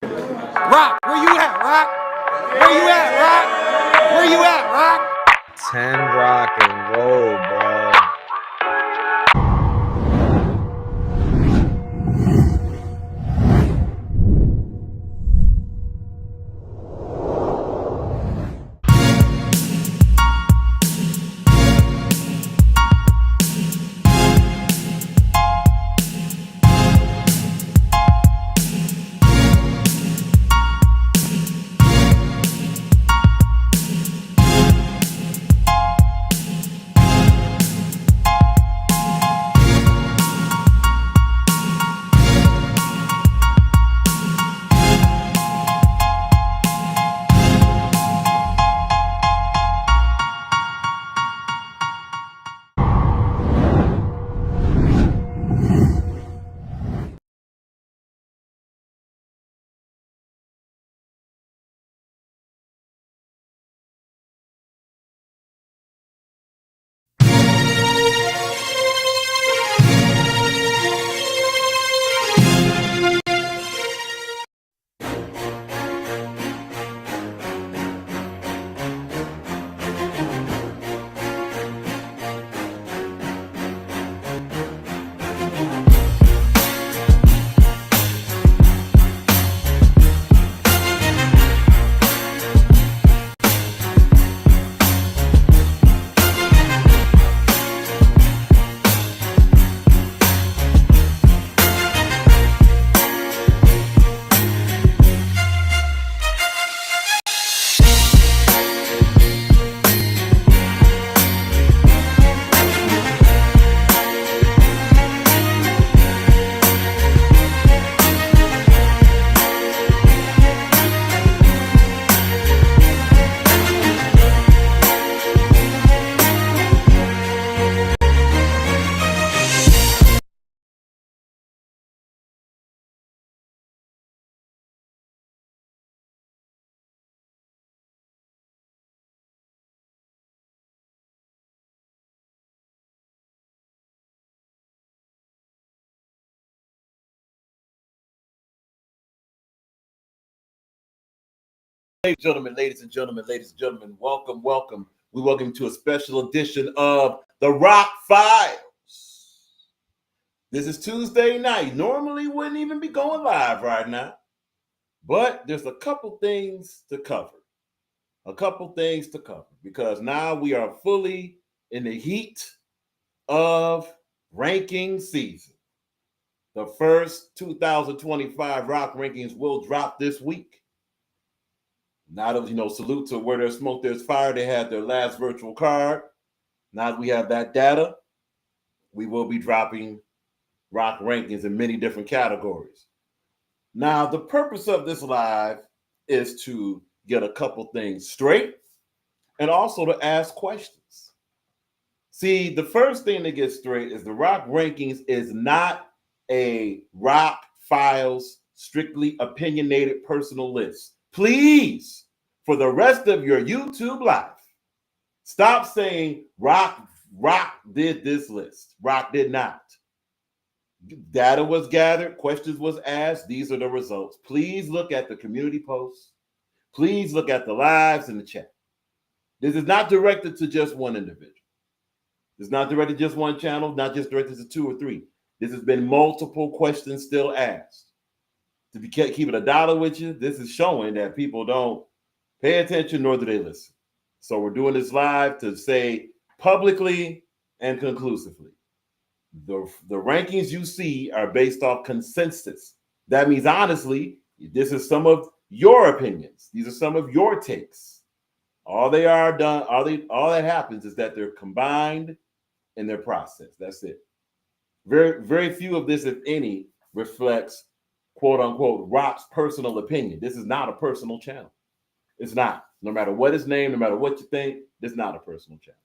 Rock, where you at, Rock? Where you at, Rock? Where you at, Rock? 10 rock and roll, bro. Ladies and gentlemen, welcome. We welcome you to a special edition of the Rock Files. This is Tuesday night. Normally wouldn't even be going live right now, but there's a couple things to cover. Because now we are fully in the heat of ranking season. The first 2025 Rock rankings will drop this week. Now that, salute to Where There's Smoke, There's Fire. They had their last virtual card. Now that we have that data, we will be dropping rock rankings in many different categories. Now, the purpose of this live is to get a couple things straight and also to ask questions. See, the first thing to get straight is the rock rankings is not a Rock Files strictly opinionated personal list. Please, for the rest of your YouTube life, stop saying Rock did this list. Rock did not. Data was gathered, questions was asked. These are the results. Please look at the community posts. Please look at the lives in the chat. This is not directed to just one individual. It's not directed to just one channel, not just directed to 2 or 3. This has been multiple questions still asked. To be keeping a dollar with you, this is showing that people don't pay attention, nor do they listen. So we're doing this live to say publicly and conclusively, the rankings you see are based off consensus. That means, honestly, this is some of your opinions. These are some of your takes. All that happens is that they're combined in their process. That's it. Very, very few of this, if any, reflects quote unquote Rock's personal opinion. This is not a personal channel. It's not. No matter what it's named, no matter what you think, this is not a personal channel.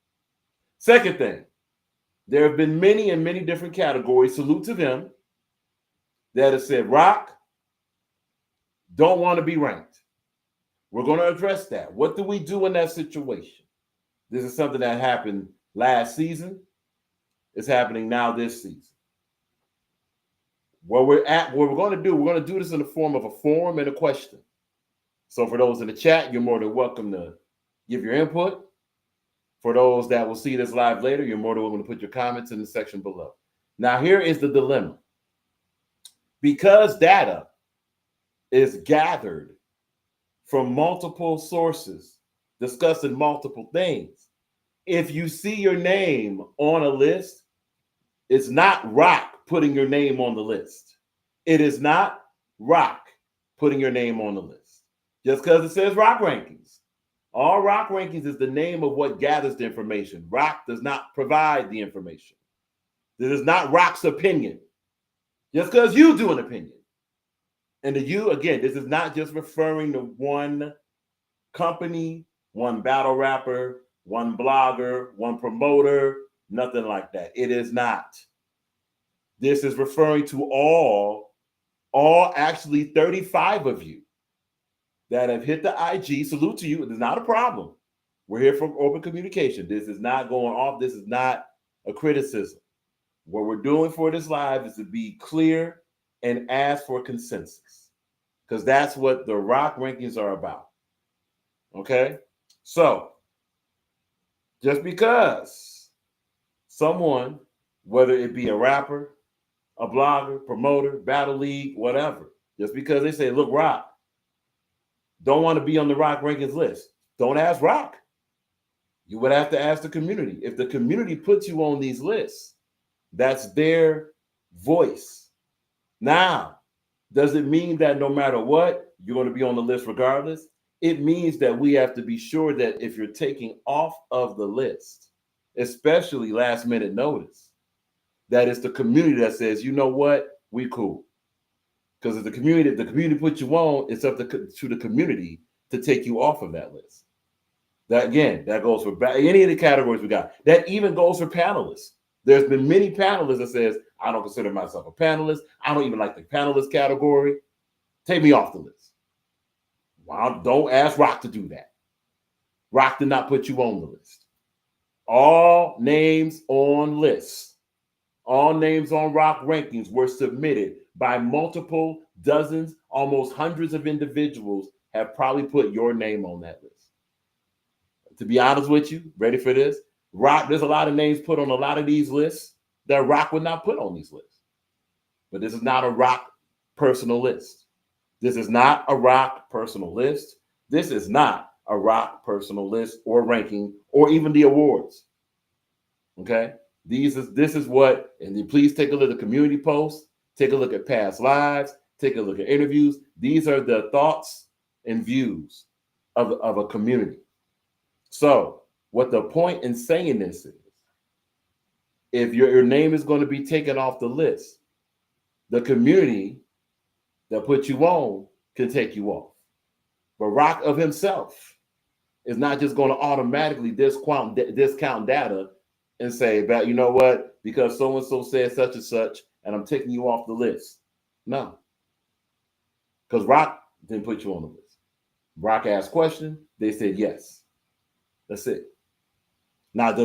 Second thing, there have been many and many different categories, salute to them, that have said, Rock, don't want to be ranked. We're going to address that. What do we do in that situation? This is something that happened last season. It's happening now this season. What we're going to do this in the form of a form and a question. So for those in the chat, you're more than welcome to give your input. For those that will see this live later, you're more than welcome to put your comments in the section below. Now, here is the dilemma. Because data is gathered from multiple sources discussing multiple things, if you see your name on a list, it's not Rock putting your name on the list. It is not Rock putting your name on the list. Just because it says Rock Rankings. All Rock Rankings is the name of what gathers the information. Rock does not provide the information. This is not Rock's opinion. Just because you do an opinion. And the you, again, this is not just referring to one company, one battle rapper, one blogger, one promoter, nothing like that. It is not. This is referring to all actually 35 of you that have hit the IG. Salute to you. It is not a problem. We're here for open communication. This is not going off. This is not a criticism. What we're doing for this live is to be clear and ask for consensus, because that's what the Rock Rankings are about. Okay? So, just because someone, whether it be a rapper, a blogger, promoter, battle league, whatever, just because they say, look, Rock, don't want to be on the Rock Rankings list, don't ask Rock. You would have to ask the community. If the community puts you on these lists, that's their voice. Now, does it mean that no matter what, you're going to be on the list regardless? It means that we have to be sure that if you're taking off of the list, especially last minute notice, that it's the community that says, you know what, we cool. Because if the community puts you on, it's up to the community to take you off of that list. That, again, that goes for any of the categories we got. That even goes for panelists. There's been many panelists that says, I don't consider myself a panelist. I don't even like the panelist category. Take me off the list. Well, don't ask Rock to do that. Rock did not put you on the list. All names on lists, all names on Rock Rankings were submitted by multiple dozens, almost hundreds of individuals have probably put your name on that list. To be honest with you, ready for this? Rock, there's a lot of names put on a lot of these lists that Rock would not put on these lists. But this is not a Rock personal list. This is not a Rock personal list. This is not a Rock personal list or ranking or even the awards. Okay? This is what, and then please take a look at the community posts, take a look at past lives, take a look at interviews. These are the thoughts and views of a community. So, what the point in saying this is, if your name is going to be taken off the list, the community that put you on can take you off. But Rock of himself is not just going to automatically discount data and say, but you know what, because so-and-so said such and such, and I'm taking you off the list. No. Because Rock didn't put you on the list. Rock asked question, they said yes. That's it. Now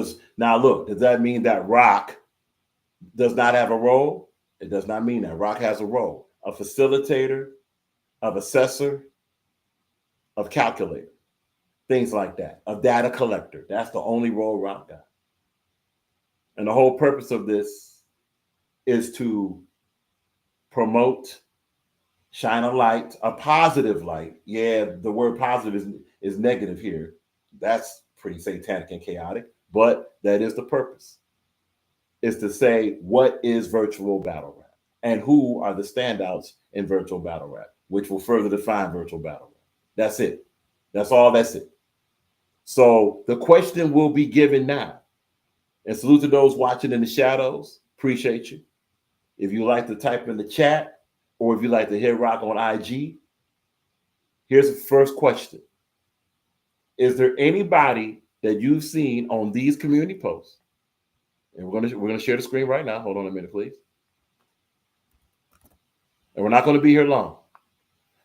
look, does that mean that Rock does not have a role? It does not mean that. Rock has a role, a facilitator, of assessor, of calculator, things like that, of data collector. That's the only role Rock got. And the whole purpose of this is to promote, shine a light, a positive light. Yeah, the word positive is negative here. That's pretty satanic and chaotic, but that is the purpose. Is to say, what is virtual battle rap and who are the standouts in virtual battle rap, which will further define virtual battle rap. That's it. That's all. That's it. So the question will be given now. And salute to those watching in the shadows. Appreciate you. If you like to type in the chat or if you like to hit Rock on IG, here's the first question. Is there anybody that you've seen on these community posts? And we're gonna share the screen right now. Hold on a minute, please. And we're not going to be here long.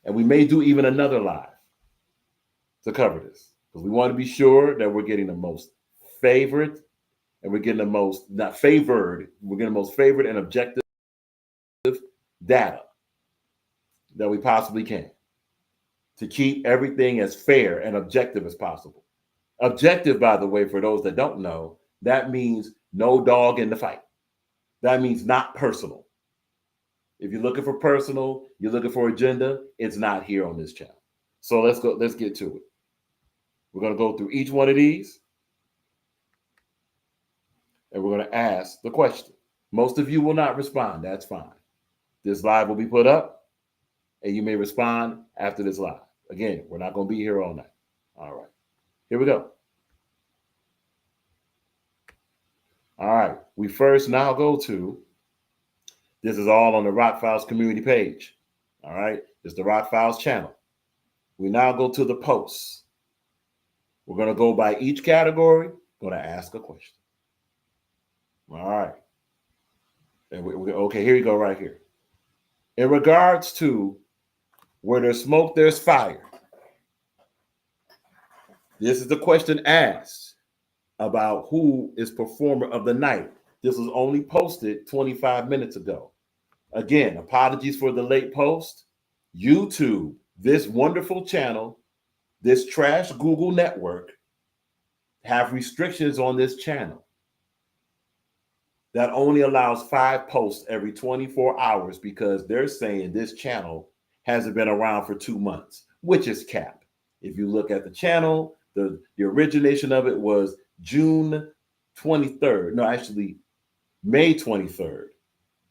And we may do even another live to cover this, because we want to be sure that we're getting the most favorite, and we're getting the most not favored. We're getting the most favorite and objective data that we possibly can to keep everything as fair and objective as possible. Objective, by the way, for those that don't know, that means no dog in the fight. That means not personal. If you're looking for personal, you're looking for agenda, it's not here on this channel. So let's get to it. We're going to go through each one of these, and we're going to ask the question. Most of you will not respond. That's fine. This live will be put up, and you may respond after this live. Again, we're not going to be here all night. All right. Here we go. All right. We first now go to, this is all on the Rock Files community page. All right. It's the Rock Files channel. We now go to the posts. We're going to go by each category. Going to ask a question. All right. And okay, here you go right here. In regards to where there's smoke, there's fire. This is the question asked about who is performer of the night. This was only posted 25 minutes ago. Again, apologies for the late post. YouTube, this wonderful channel, this trash Google network, have restrictions on this channel that only allows 5 posts every 24 hours because they're saying this channel hasn't been around for 2 months, which is cap. If you look at the channel, the origination of it was June 23rd. No, actually May 23rd,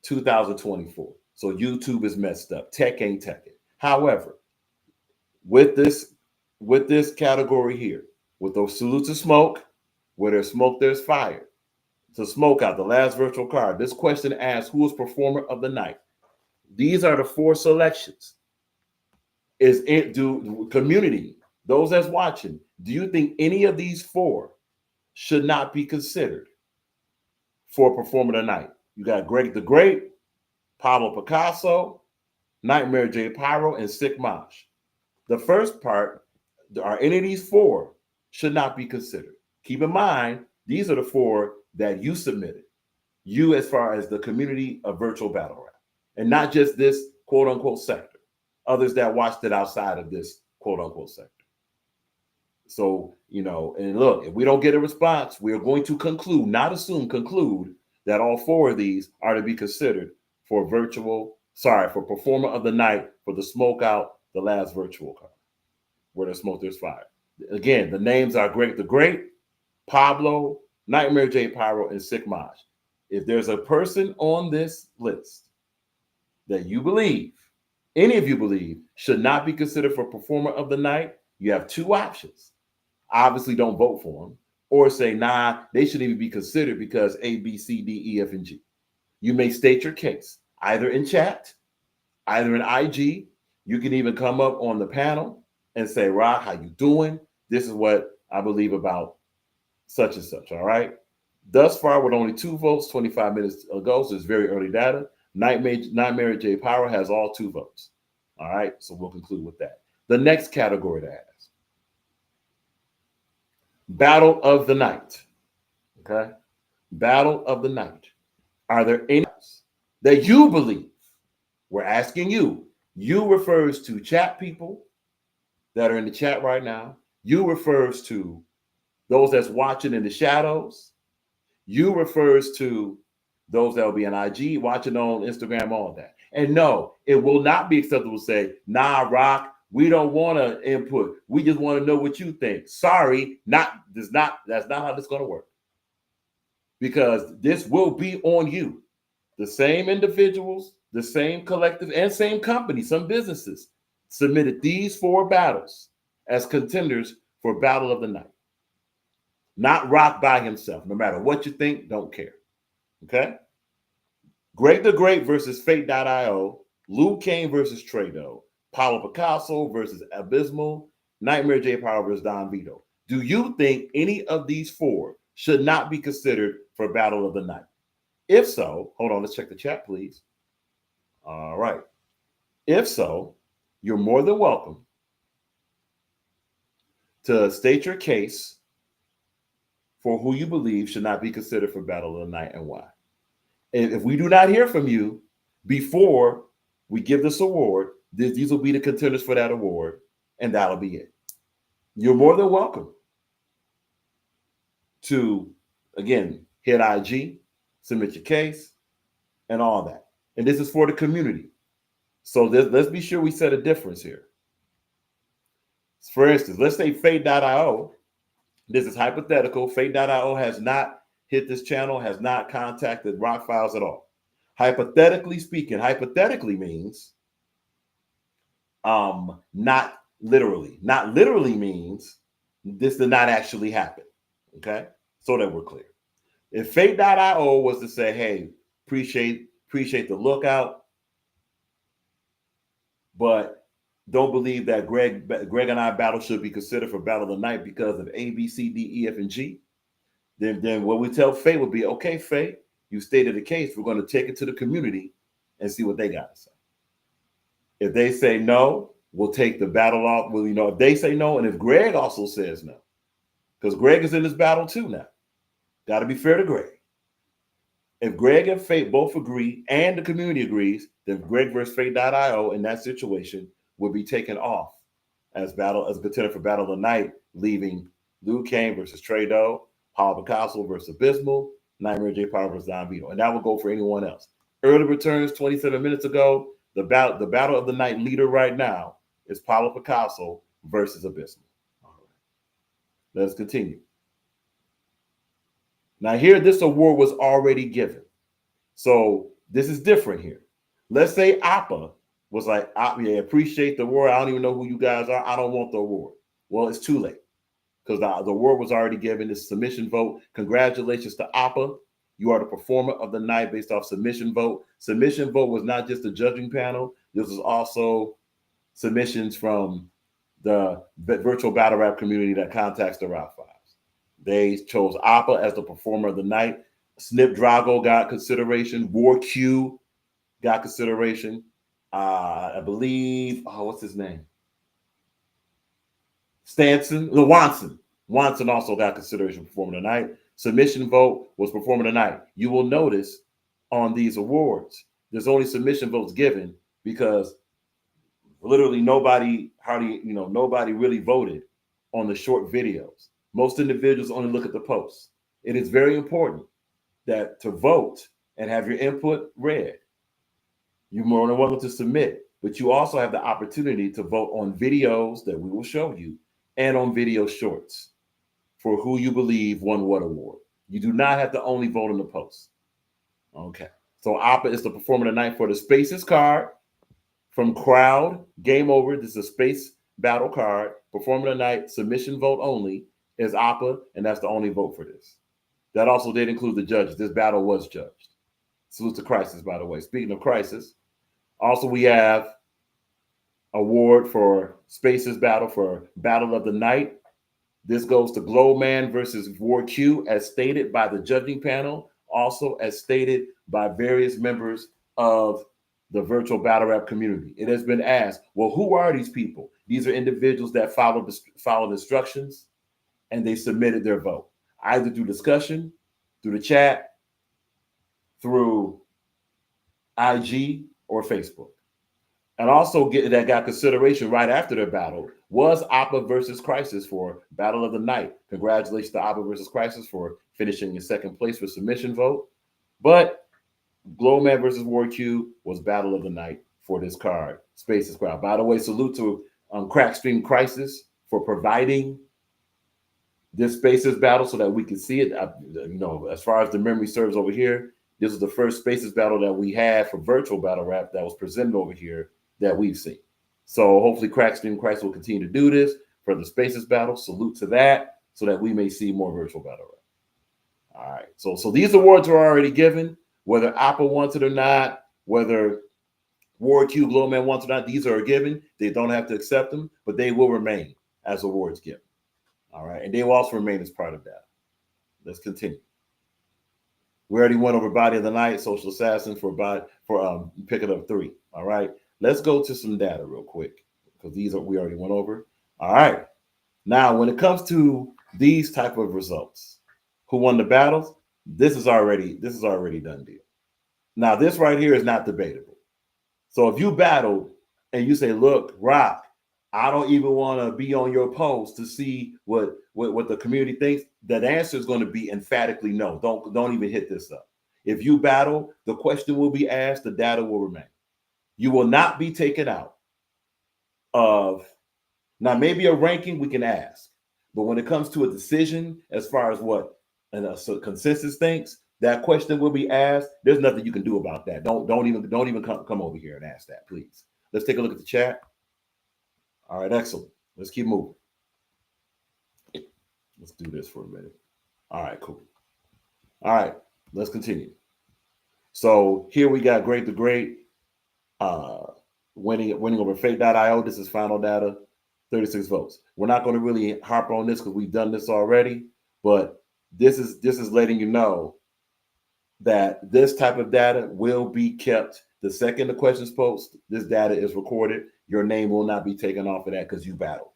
2024. So YouTube is messed up. Tech ain't teching. However, with this category here, with those salutes of smoke, where there's smoke, there's fire. So smoke out, the last virtual card. This question asks, who is performer of the night? These are the 4 selections. Community, those that's watching, do you think any of these 4 should not be considered for performer of the night? You got Greg the Great, Pablo Picasso, Nightmare J. Pyro, and Sick Mosh. The first part, are any of these 4 should not be considered. Keep in mind, these are the 4 that you submitted. You as far as the community of virtual battle rap. And not just this quote unquote sector. Others that watched it outside of this quote unquote sector. So, and look, if we don't get a response, we are going to conclude, not assume, conclude that all 4 of these are to be considered for performer of the night for the smoke out, the last virtual card. Where there's smoke, there's fire. Again, the names are Greg the Great, Pablo, Nightmare J. Pyro, and Sick Mosh. If there's a person on this list that you believe, any of you believe, should not be considered for performer of the night, you have 2 options. Obviously, don't vote for them, or say, nah, they shouldn't even be considered because A, B, C, D, E, F, and G. You may state your case, either in chat, either in IG. You can even come up on the panel and say, Rock, how you doing? This is what I believe about such and such, all right? Thus far, with only 2 votes, 25 minutes ago, so it's very early data, Nightmare J. Power has all 2 votes, all right? So we'll conclude with that. The next category to ask, Battle of the Night, okay? Battle of the Night. Are there any that you believe? We're asking you. You refers to chat people that are in the chat right now. You refers to those that's watching in the shadows. You refers to those that will be on IG, watching on Instagram, all of that. And no, it will not be acceptable to say, nah, Rock, we don't want to input. We just want to know what you think. Sorry, that's not how this is going to work. Because this will be on you. The same individuals, the same collective, and same company, some businesses submitted these 4 battles as contenders for Battle of the Night. Not Rock by himself. No matter what you think, don't care. Okay? Greg the Great versus Fate.io, Luke Kane versus Trado, Paulo Picasso versus Abysmal, Nightmare J. Power versus Don Vito. Do you think any of these 4 should not be considered for Battle of the Night? If so, hold on, let's check the chat, please. All right. If so, you're more than welcome to state your case for who you believe should not be considered for Battle of the Night and why. And if we do not hear from you before We give this award. These will be the contenders for that award, and that'll be it. You're more than welcome to, again, hit IG, submit your case, and all that. And this is for the community. So let's be sure we set a difference here. For instance, let's say Fate.io. This is hypothetical. Fate.io has not hit this channel, has not contacted Rock Files at all. Hypothetically speaking, hypothetically means not literally. Not literally means this did not actually happen. Okay, so that we're clear. If Fate.io was to say, hey, appreciate the lookout, but don't believe that Greg and I battle should be considered for Battle of the Night because of A, B, C, D, E, F, and G, then what we tell Fate would be, okay, Fate, you stated the case. We're going to take it to the community and see what they got to say. If they say no, we'll take the battle off. Well, if they say no, and if Greg also says no, because Greg is in this battle too now. Got to be fair to Greg. If Greg and Fate both agree and the community agrees, then Greg versus Fate.io in that situation will be taken off as a contender for Battle of the Night, leaving Liu Kang versus Trey Doe, Paulo Picasso versus Abysmal, Nightmare J. Power versus Don Vito. And that will go for anyone else. Early returns 27 minutes ago. The Battle of the Night leader right now is Paulo Picasso versus Abysmal. All right. Let's continue. Now here, this award was already given. So this is different here. Let's say Appa was like, yeah, appreciate the award. I don't even know who you guys are. I don't want the award. Well, it's too late because the award was already given. This submission vote. Congratulations to Appa. You are the performer of the night based off submission vote. Submission vote was not just the judging panel. This was also submissions from the virtual battle rap community that contacts the Rock Files. They chose Appa as the performer of the night. Snip Drago got consideration. War Q got consideration. I believe, what's his name? Watson. Watson also got consideration performer of the night. Submission vote was performer of the night. You will notice on these awards, there's only submission votes given because literally nobody really voted on the short videos. Most individuals only look at the posts. It is very important that to vote and have your input read. You're more than welcome to submit, but you also have the opportunity to vote on videos that we will show you and on video shorts for who you believe won what award. You do not have to only vote on the post. Okay. So Appa is the performer tonight for the Spaces card from Crowd. Game over. This is a space battle card. Performer tonight, submission vote only is Appa, and that's the only vote for this. That also did include the judges. This battle was judged. Salute to Crisis, by the way. Speaking of Crisis, also we have award for Spaces battle for Battle of the Night. This goes to Glowman versus War Q, as stated by the judging panel, also as stated by various members of the virtual battle rap community. It has been asked, well, who are these people? These are individuals that followed instructions and they submitted their vote, either through discussion, through the chat, through IG or Facebook. And also that got consideration right after their battle was Appa versus Crisis for Battle of the Night. Congratulations to Appa versus Crisis for finishing in second place for submission vote. But Glowman versus War Q was Battle of the Night for this card, Spaces crowd. By the way, salute to Crackstream Crisis for providing this Spaces battle so that we can see it. As far as the memory serves over here, this is the first Spaces battle that we had for virtual battle rap that was presented over here that we've seen. So hopefully Crackstream Crisis will continue to do this for the Spaces battle. Salute to that so that we may see more virtual battle rap. All right. So these awards are already given, whether Appa wants it or not, whether War Q, Glowman wants it or not, these are given. They don't have to accept them, but they will remain as awards given. All right. And they will also remain as part of that. Let's continue. We already went over Body of the Night, Social Assassin for picking up 3. All right. Let's go to some data real quick because we already went over. All right. Now, when it comes to these type of results, who won the battles? This is already done deal. Now, this right here is not debatable. So if you battled and you say, look, Rock, I don't even want to be on your post to see what the community thinks, that answer is going to be emphatically no. Don't even hit this up. If you battle, the question will be asked, the data will remain. You will not be taken out of, now maybe a ranking we can ask, but when it comes to a decision as far as what a consensus thinks, that question will be asked. There's nothing you can do about that. Don't even come over here and ask that, please. Let's take a look at the chat. All right, excellent. Let's keep moving. Let's do this for a minute. All right, cool. All right, let's continue. So here we got Great the Great winning over Fake.io. This is final data, 36 votes. We're not going to really harp on this because we've done this already, but this is letting you know that this type of data will be kept. The second the questions post, this data is recorded. Your name will not be taken off of that because you battled.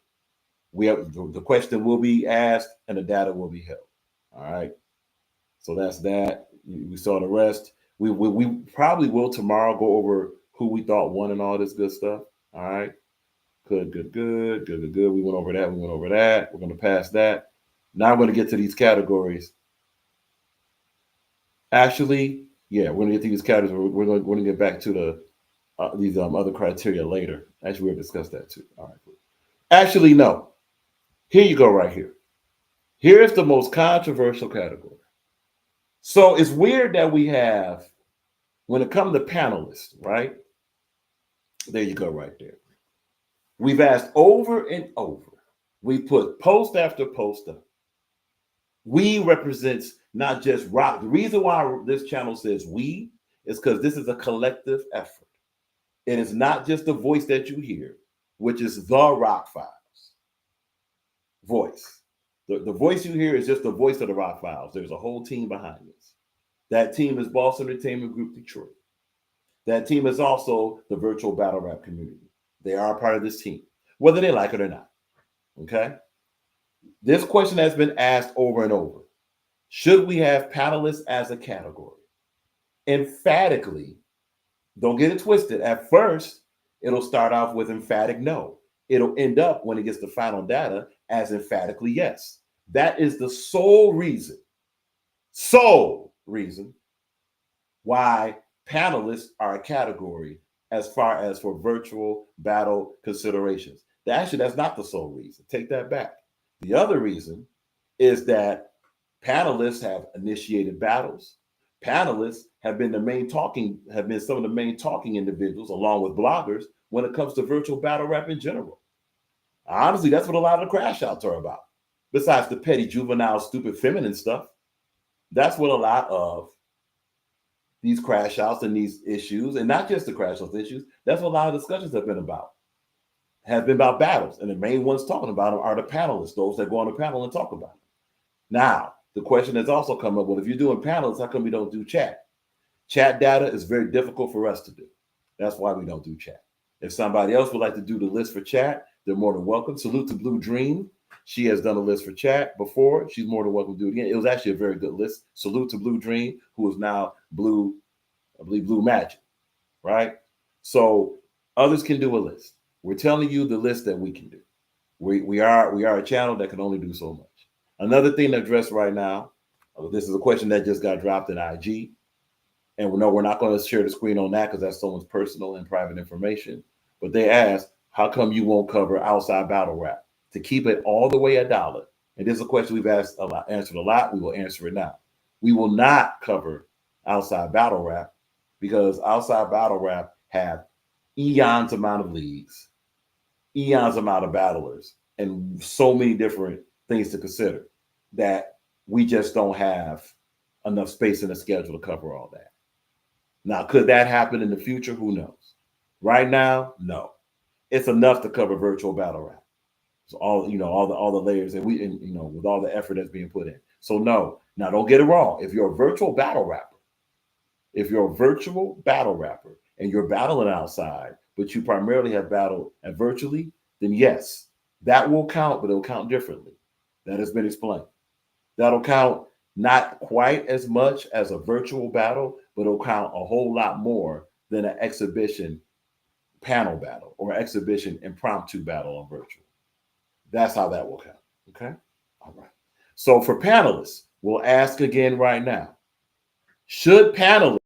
We have the question will be asked and the data will be held. All right. So that's that. We saw the rest. We probably will tomorrow go over who we thought won and all this good stuff. All right. Good. We went over that. We're going to pass that. Now I'm going to get to these categories. Actually, yeah, we're going to get to these categories. We're going to get back to these other criteria later. Actually, we'll discuss that too. All right. Actually, no. Here you go right here. Here's the most controversial category. So it's weird that we have, when it comes to panelists, right? There you go right there. We've asked over and over. We put post after post up. We represents not just Rock. The reason why this channel says we is because this is a collective effort. It is not just the voice that you hear, which is the Rock Files voice. The voice you hear is just the voice of the Rock Files. There's a whole team behind this. That team is Boss Entertainment Group Detroit. That team is also the virtual battle rap community. They are a part of this team, whether they like it or not. Okay? This question has been asked over and over. Should we have panelists as a category? Emphatically, don't get it twisted. At first, it'll start off with emphatic no. It'll end up, when it gets to final data, as emphatically yes. That is the sole reason why panelists are a category as far as for virtual battle considerations. Actually, that's not the sole reason. Take that back. The other reason is that panelists have initiated battles. Panelists have been some of the main talking individuals, along with bloggers, when it comes to virtual battle rap in general. Honestly, that's what a lot of the crash outs are about. Besides the petty, juvenile, stupid, feminine stuff, that's what a lot of these crash outs and these issues, and not just the crash outs issues, that's what a lot of discussions have been about battles. And the main ones talking about them are the panelists, those that go on the panel and talk about it. Now, the question has also come up, well, if you're doing panels, how come we don't do chat? Chat data is very difficult for us to do. That's why we don't do chat. If somebody else would like to do the list for chat, they're more than welcome. Salute to Blue Dream. She has done a list for chat before. She's more than welcome to do it again. It was actually a very good list. Salute to Blue Dream, who is now Blue Magic, right? So others can do a list. We're telling you the list that we can do. We are a channel that can only do so much. Another thing to address right now, this is a question that just got dropped in IG. And we're not going to share the screen on that because that's someone's personal and private information. But they asked, how come you won't cover outside battle rap to keep it all the way $1? And this is a question we've answered a lot. We will answer it now. We will not cover outside battle rap because outside battle rap have eons amount of leagues, eons amount of battlers, and so many different things to consider that we just don't have enough space in the schedule to cover all that. Now, could that happen in the future? Who knows? Right now, no. It's enough to cover virtual battle rap. So all the layers and with all the effort that's being put in. So no. Now don't get it wrong. If you're a virtual battle rapper and you're battling outside, but you primarily have battled at virtually, then yes, that will count, but it'll count differently. That has been explained. That'll count not quite as much as a virtual battle, but it'll count a whole lot more than an exhibition panel battle or exhibition impromptu battle on virtual. That's how that will count. Okay. All right. So for panelists, we'll ask again right now. Should panelists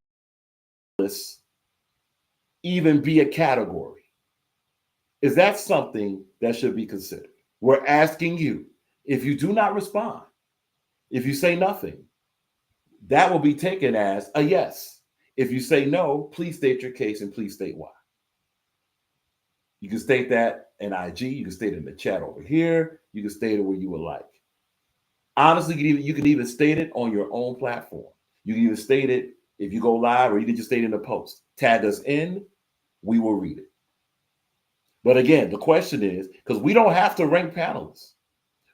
even be a category? Is that something that should be considered? We're asking you. If you do not respond, if you say nothing, that will be taken as a yes. If you say no, please state your case and please state why. You can state that in IG. You can state it in the chat over here. You can state it where you would like. Honestly, you can even state it on your own platform. You can even state it if you go live, or you can just state it in a post. Tag us in. We will read it. But again, the question is, because we don't have to rank panelists.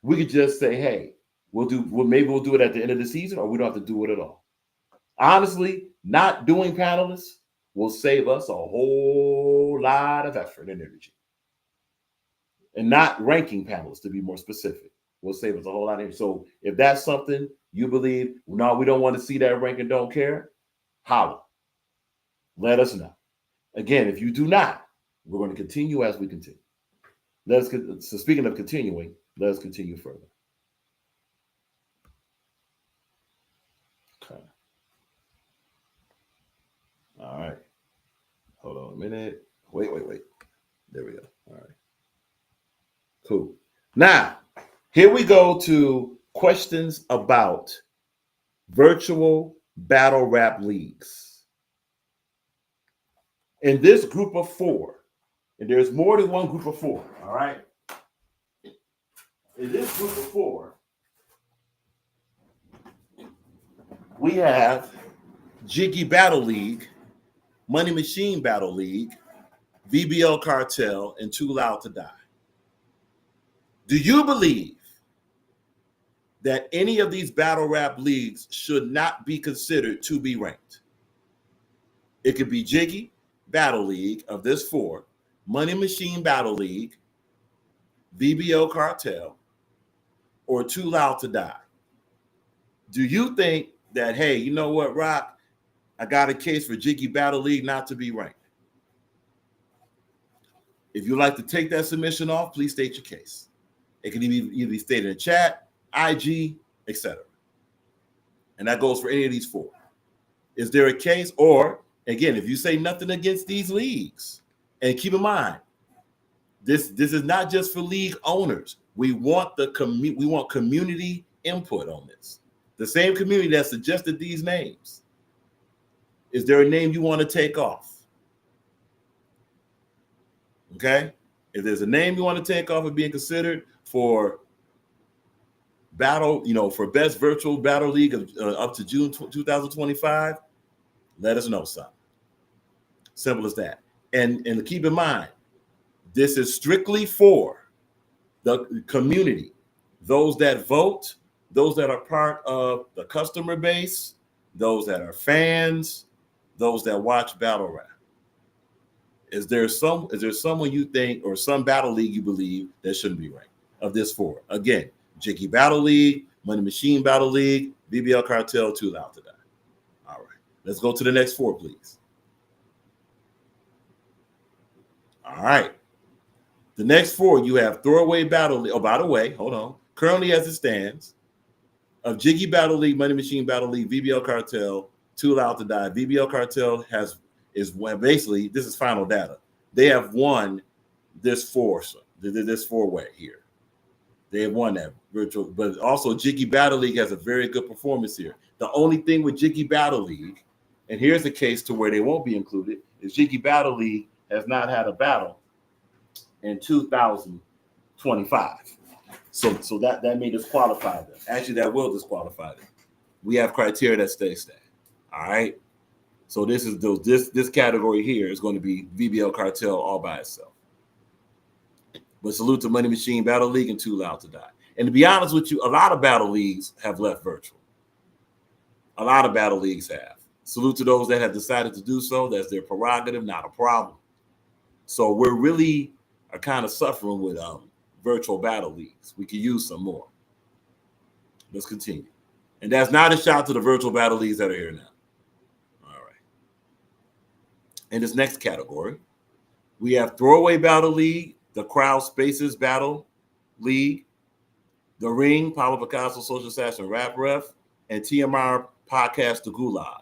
We could just say, hey, maybe we'll do it at the end of the season, or we don't have to do it at all. Honestly, not doing panelists will save us a whole lot of effort and energy. And not ranking panelists, to be more specific, will save us a whole lot of energy. So if that's something you believe, no, we don't want to see that rank and don't care, holla. Let us know. Again, if you do not, we're going to continue as we continue. So speaking of continuing, let us continue further. Okay. All right. Hold on a minute. Wait. There we go. All right. Cool. Now, here we go to questions about virtual battle rap leagues. In this group of 4, and there's more than one group of 4, all right? In this group of 4, we have Jiggy Battle League, Money Machine Battle League, VBL Cartel, and Too Loud to Die. Do you believe that any of these battle rap leagues should not be considered to be ranked? It could be Jiggy Battle League of this 4, Money Machine Battle League, VBO Cartel, or Too Loud to Die. Do you think that, hey, you know what, Rock, I got a case for Jiggy Battle League not to be ranked? If you'd like to take that submission off, please state your case. It can either be stated in chat, IG, etc. And that goes for any of these 4. Is there a case? Or, again, if you say nothing against these leagues, and keep in mind, this is not just for league owners. We want community input on this. The same community that suggested these names. Is there a name you want to take off? Okay? If there's a name you want to take off of being considered for battle, for best virtual battle league of, up to June 2025, let us know something. Simple as that. And keep in mind, this is strictly for the community, those that vote, those that are part of the customer base, those that are fans, those that watch battle rap. Is there someone you think, or some battle league you believe that shouldn't be ranked of this 4? Again, Jiggy Battle League, Money Machine Battle League, BBL Cartel, Too Loud to Die. All right, let's go to the next 4, please. All right. The next 4, you have Throwaway Battle League. Oh, by the way, hold on. Currently, as it stands, of Jiggy Battle League, Money Machine Battle League, VBL Cartel, Too Loud to Die. VBL Cartel is basically, this is final data. They have won this 4-way here. They have won that virtual, but also Jiggy Battle League has a very good performance here. The only thing with Jiggy Battle League, and here's the case to where they won't be included, is Jiggy Battle League has not had a battle in 2025. So that may disqualify them. Actually, that will disqualify them. We have criteria that states that. All right. So this category here is going to be VBL Cartel all by itself. But salute to Money Machine Battle League and Too Loud to Die. And to be honest with you, a lot of battle leagues have left virtual. A lot of battle leagues have. Salute to those that have decided to do so. That's their prerogative, not a problem. So we're really are kind of suffering with virtual battle leagues. We could use some more. Let's continue. And that's not a shout to the virtual battle leagues that are here now. All right. In this next category, We have Throwaway Battle League, the Crowd Spaces Battle League, The Ring, Paulo Picasso, Social Assassin, Rap Ref, and TMR Podcast, The Gulag.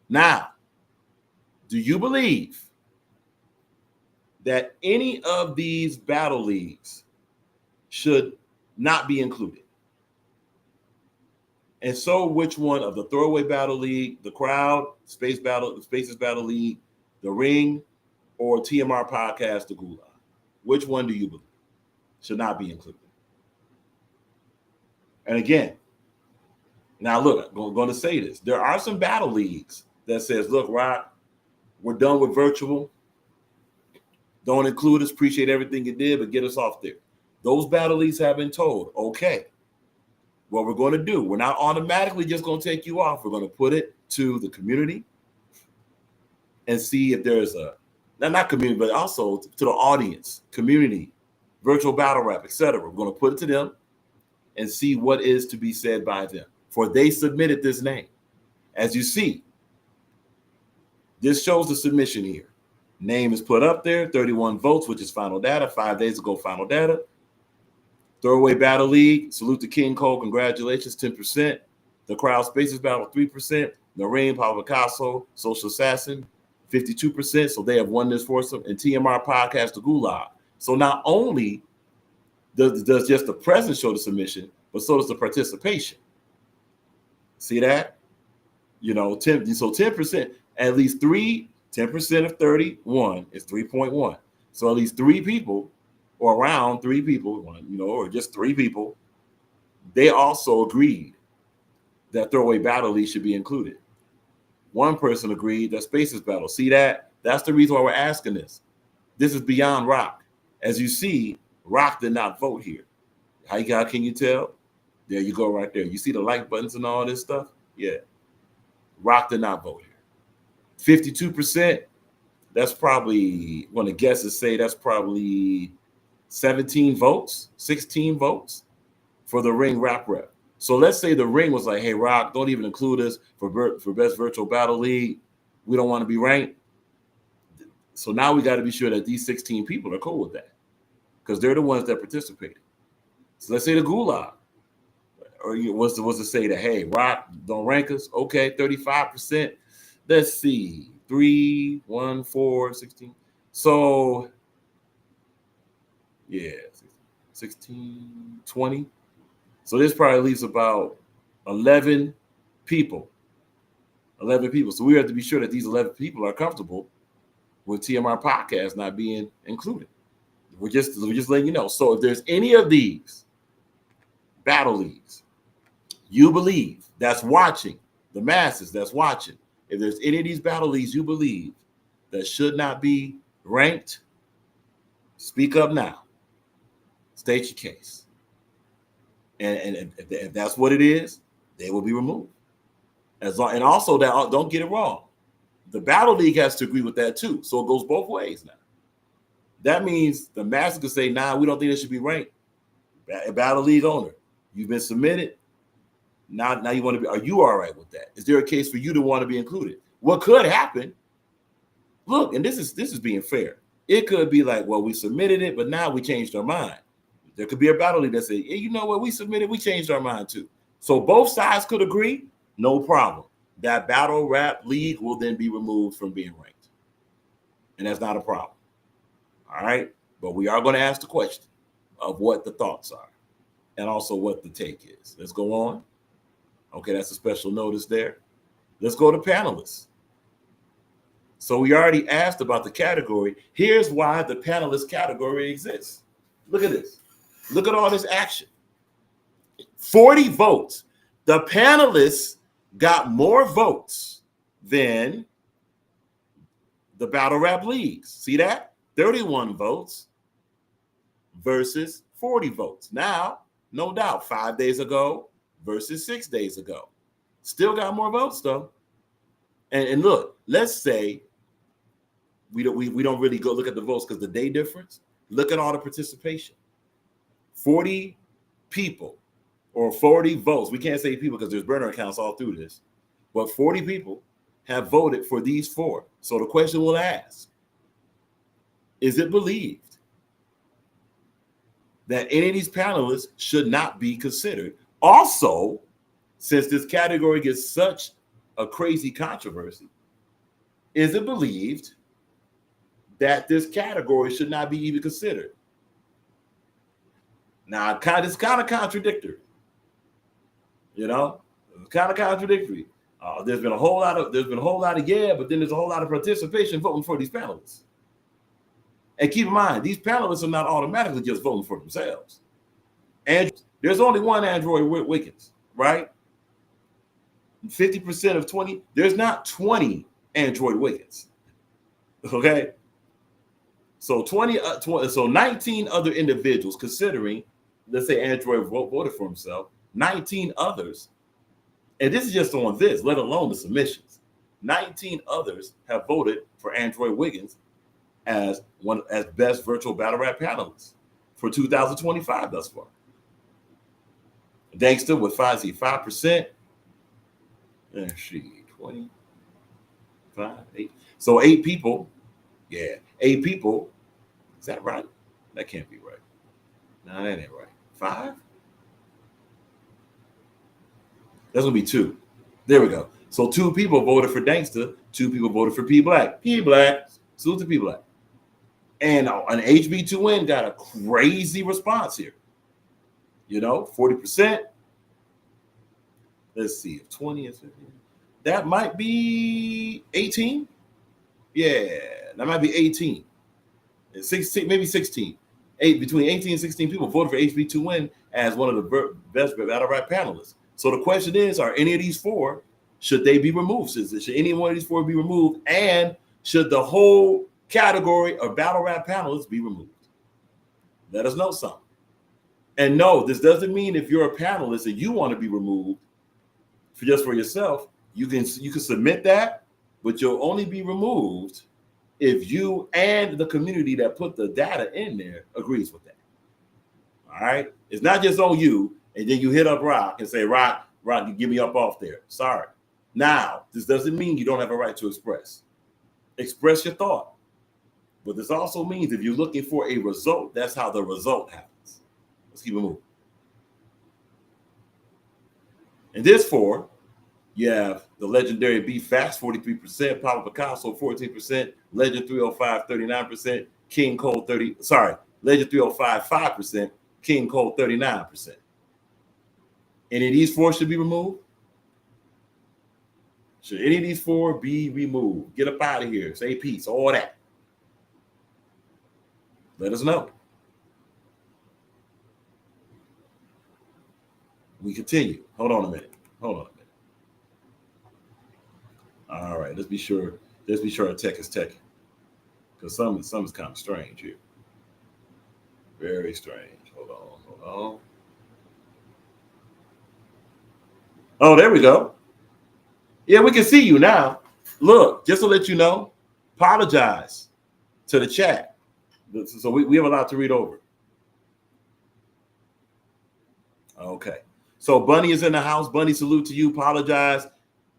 Now, do you believe that any of these battle leagues should not be included? And so, which one of the Throwaway Battle League, the Crowd, Spaces Battle League, The Ring, or TMR Podcast, The Gulag? Which one do you believe should not be included? And again, now look, I'm going to say this. There are some battle leagues that says, look, Rock, we're done with virtual. Don't include us. Appreciate everything you did, but get us off there. Those battle leagues have been told, okay, what we're going to do, we're not automatically just going to take you off. We're going to put it to the community and see if there's not community, but also to the audience, community, virtual battle rap, etc. We're going to put it to them and see what is to be said by them. For they submitted this name. As you see, this shows the submission here. Name is put up there, 31 votes, which is final data. 5 days ago, final data. Throwaway Battle League, salute to King Cole, congratulations, 10%. The Crowd Spaces Battle, 3%. The Ring, Paulo Picasso, Social Assassin, 52%. So they have won this for some. And TMR Podcast, The Gulag. So not only does just the presence show the submission, but so does the participation. See that? You know, 10%, at least 10% of 31 is 3.1. So at least 3 people, or around 3 people, you know, or just 3 people, they also agreed that Throwaway Battle League should be included. One person agreed that Spaces Battle. See that? That's the reason why we're asking this. This is beyond Rock. As you see, Rock did not vote here. How can you tell? There you go right there. You see the like buttons and all this stuff? Yeah. Rock did not vote here. 52%, that's probably, when the guesses say that's probably 17 votes, 16 votes for the Ring Rap Rep. So let's say the Ring was like, hey, Rock, don't even include us for Best Virtual Battle League. We don't want to be ranked. So now we got to be sure that these 16 people are cool with that because they're the ones that participated. So let's say the Gulag was to say that, hey, Rock, don't rank us. Okay, 35%. Let's see, 3, 1, 4, 16. So, yeah, 16, 20. So this probably leaves about 11 people. 11 people. So we have to be sure that these 11 people are comfortable with TMR Podcast not being included. We're just letting you know. So if there's any of these battle leagues you believe that's watching, the masses that's watching, if there's any of these battle leagues you believe that should not be ranked, speak up now. State your case. And if that's what it is, they will be removed. And also, that don't get it wrong, the battle league has to agree with that too. So it goes both ways now. That means the masses can say, nah, we don't think it should be ranked. Battle league owner, you've been submitted. Now you want to be, are you all right with that? Is there a case for you to want to be included? What could happen? Look, and this is being fair. It could be like, well, we submitted it, but now we changed our mind. There could be a battle league that say, hey, you know what, we submitted, we changed our mind too. So both sides could agree, no problem. That battle rap league will then be removed from being ranked. And that's not a problem. All right. But we are going to ask the question of what the thoughts are and also what the take is. Let's go on. Okay, that's a special notice there. Let's go to panelists. So we already asked about the category. Here's why the panelist category exists. Look at this. Look at all this action. 40 votes. The panelists got more votes than the battle rap leagues. See that? 31 votes versus 40 votes. Now, no doubt, 5 days ago versus 6 days ago. Still got more votes though. And look, let's say we don't really go look at the votes because the day difference. Look at all the participation. 40 people or 40 votes. We can't say people because there's burner accounts all through this. But 40 people have voted for these 4. So the question we'll ask, is it believed that any of these panelists should not be considered? Also, since this category gets such a crazy controversy, is it believed that this category should not be even considered? Now, it's kind of contradictory. You know, it's kind of contradictory. There's been a whole lot of yeah, but then there's a whole lot of participation voting for these panelists. And keep in mind, these panelists are not automatically just voting for themselves. And there's only one Android Wiggins, right? 50% of 20. There's not 20 Android Wiggins. Okay. So 19 other individuals, considering, let's say Android voted for himself, 19 others, and this is just on this, let alone the submissions. 19 others have voted for Android Wiggins as best virtual battle rap panelist for 2025 thus far. Dankster with 5%. And she 25, 8. So 8 people. Yeah, 8 people. Is that right? That can't be right. No, that ain't right. 5? That's gonna be 2. There we go. So 2 people voted for Dankster, 2 people voted for P Black. P Black, salute to P Black. And an HB2N got a crazy response here. You know, 40%. Let's see if 20 is 15. That might be 18. Yeah, that might be 18. 16, maybe 16. Between 18 and 16 people voted for HB2N as one of the best battle rap panelists. So the question is, are any of these 4, should they be removed? Should any one of these 4 be removed? And should the whole category of battle rap panelists be removed? Let us know something. And no, this doesn't mean if you're a panelist and you want to be removed just for yourself, you can submit that, but you'll only be removed if you and the community that put the data in there agrees with that. All right? It's not just on you, and then you hit up Rock and say, Rock, you get me up off there. Sorry. Now, this doesn't mean you don't have a right to express. Express your thought. But this also means if you're looking for a result, that's how the result happens. Let's keep it moving. And this 4, you have the legendary B Facts, 43%, Pablo Picasso, 14%, Legend 305, 39%, King Cole, Legend 305, 5%, King Cole, 39%. Any of these 4 should be removed? Should any of these 4 be removed? Get up out of here. Say peace, all that. Let us know. We continue. Hold on a minute. All right, let's be sure our tech is teching. Because some is kind of strange here. Very strange. Hold on. Oh, there we go. Yeah, we can see you now. Look, just to let you know, apologize to the chat. So we have a lot to read over. Okay. So Bunny is in the house. Bunny, salute to you. Apologize.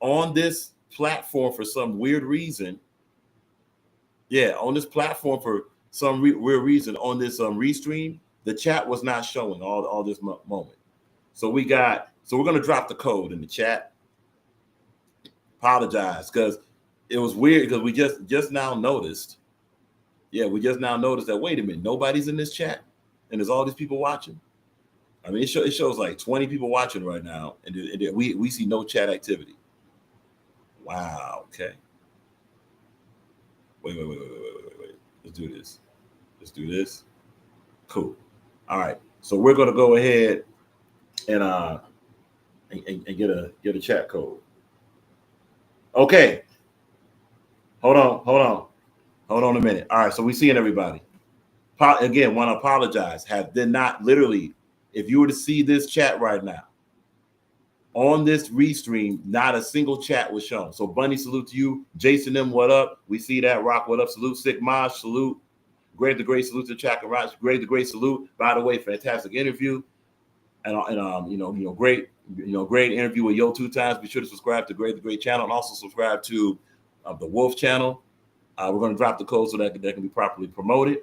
On this platform for some weird reason. Yeah, on this platform for some weird reason, on this restream, the chat was not showing all this moment. So we're gonna drop the code in the chat. Apologize, because it was weird, because we just now noticed. Yeah, we just now noticed that, wait a minute, nobody's in this chat, and there's all these people watching. I mean, it shows like 20 people watching right now, and we see no chat activity. Wow. Okay. Wait. Let's do this. Cool. All right. So we're gonna go ahead and get a chat code. Okay. Hold on a minute. All right. So we're seeing everybody. Again, want to apologize. Did not literally. If you were to see this chat right now, on this restream, not a single chat was shown. So Bunny, salute to you. Jason M, what up? We see that. Rock, what up? Salute. Sick Maj, salute. Greg the Great, salute to Chaka Raj. Greg the Great, salute. By the way, fantastic interview. And great interview with Yo 2 times. Be sure to subscribe to Greg the Great channel, and also subscribe to the Wolf channel. We're going to drop the code so that can be properly promoted.